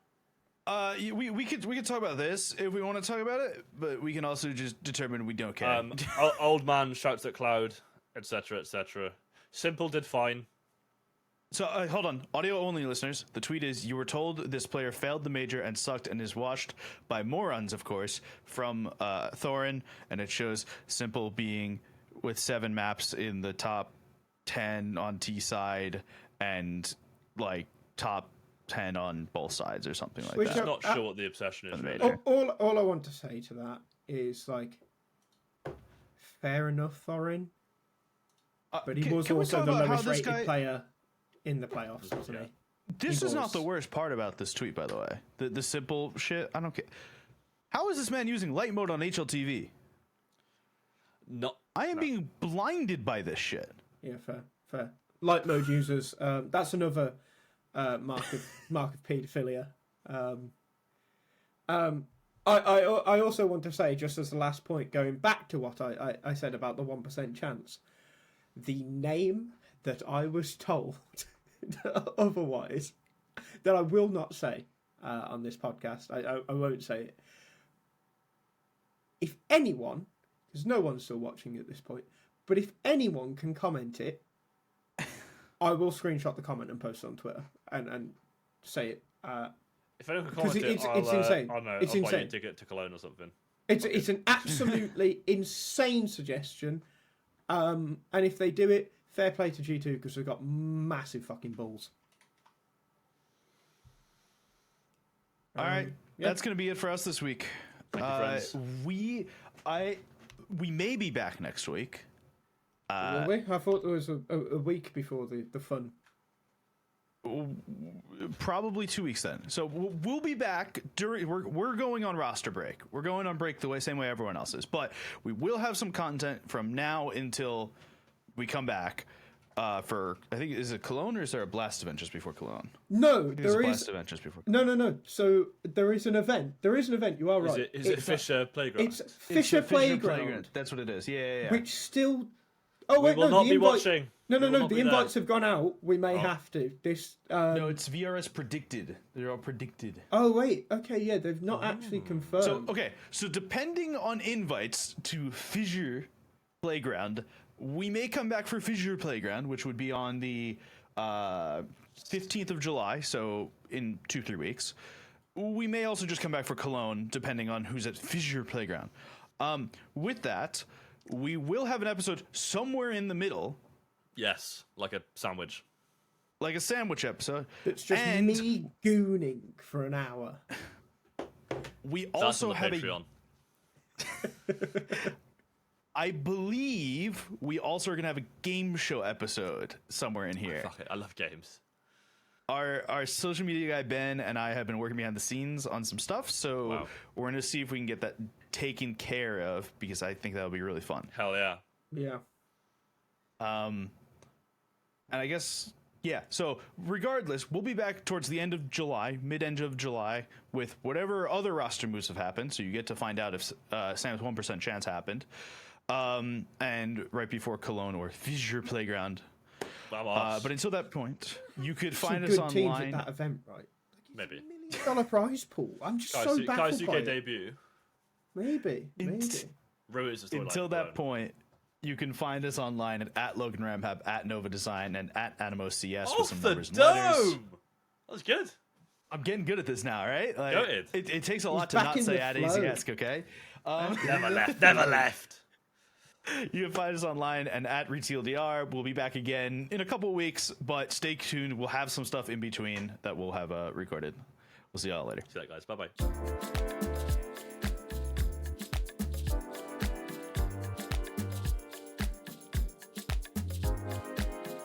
We could talk about this if we want to talk about it, but we can also just determine we don't care. Old man shouts at cloud, etc., etc. Simple did fine. So hold on, audio only listeners. The tweet is: you were told this player failed the major and sucked and is watched by morons, of course, from Thorin, and it shows Simple being with 7 maps in the top 10 on T side and like top 10 on both sides or something like Which that. I'm not sure what the obsession is. Really. All I want to say to that is like, fair enough, Thorin, but he was also the lowest rated player in the playoffs, wasn't he? This is not the worst part about this tweet, by the way. The Simple shit, I don't care. How is this man using light mode on HLTV? No, I am being blinded by this shit. Yeah, fair. Light mode users, that's another mark of paedophilia. I also want to say, just as the last point, going back to what I said about the 1% chance, the name that I was told otherwise, that I will not say on this podcast, I won't say it. If anyone, because no one's still watching at this point, but if anyone can comment it, I will screenshot the comment and post it on Twitter and say it. If anyone can comment it, it's insane. I'll know. It's I'll buy you a insane. ticket to Cologne or something. It's an absolutely insane suggestion. And if they do it, fair play to G2 because they've got massive fucking balls. All right, that's gonna be it for us this week. Thank you, friends. We may be back next week. Will we? I thought there was a week before the fun. Probably 2 weeks then. So we'll be back during. We're going on roster break. We're going on break the same way everyone else is. But we will have some content from now until we come back. For I think, is it Cologne or is there a blast event just before Cologne? No, there a is blast event just before. No. So there is an event. You are right. Is it FISSURE Playground? It's FISSURE Playground. That's what it is. Yeah. Which still. Oh we wait, will no. not The be invite... watching. No. We will not The be invites there. have gone out. We may have to. This. No, it's VRS predicted. They're all predicted. Oh wait. Okay. Yeah, they've not actually confirmed. So depending on invites to FISSURE Playground, we may come back for FISSURE Playground, which would be on the 15th of July, so in 2-3 weeks. We may also just come back for Cologne, depending on who's at FISSURE Playground. With that, we will have an episode somewhere in the middle. Yes, like a sandwich. Like a sandwich episode. It's just me gooning for an hour. We That's also on the have Patreon. I believe we also are going to have a game show episode somewhere in here. Fuck it, I love games. Our social media guy Ben and I have been working behind the scenes on some stuff, so we're going to see if we can get that taken care of, because I think that would be really fun. Hell yeah. Yeah. And I guess, yeah, so regardless, we'll be back towards the end of July, mid-end of July, with whatever other roster moves have happened, so you get to find out if Sam's 1% chance happened. And right before Cologne or FISSURE Playground. But until that point, you could find us online. Teams at that event, right? Maybe. $1 million prize pool. I'm just so baffled by Kyousuke it. debut. Maybe. Until that point, you can find us online at Logan Ramhab, at Nova Design, and at AnimoCS with some numbers and letters. That was good. I'm getting good at this now, right? Like, Good. it takes a lot to not say at AZSK, okay? Never left. Never left. You can find us online and at RetailDR. We'll be back again in a couple weeks, but stay tuned. We'll have some stuff in between that we'll have recorded. We'll see y'all later. See that, guys. Bye-bye.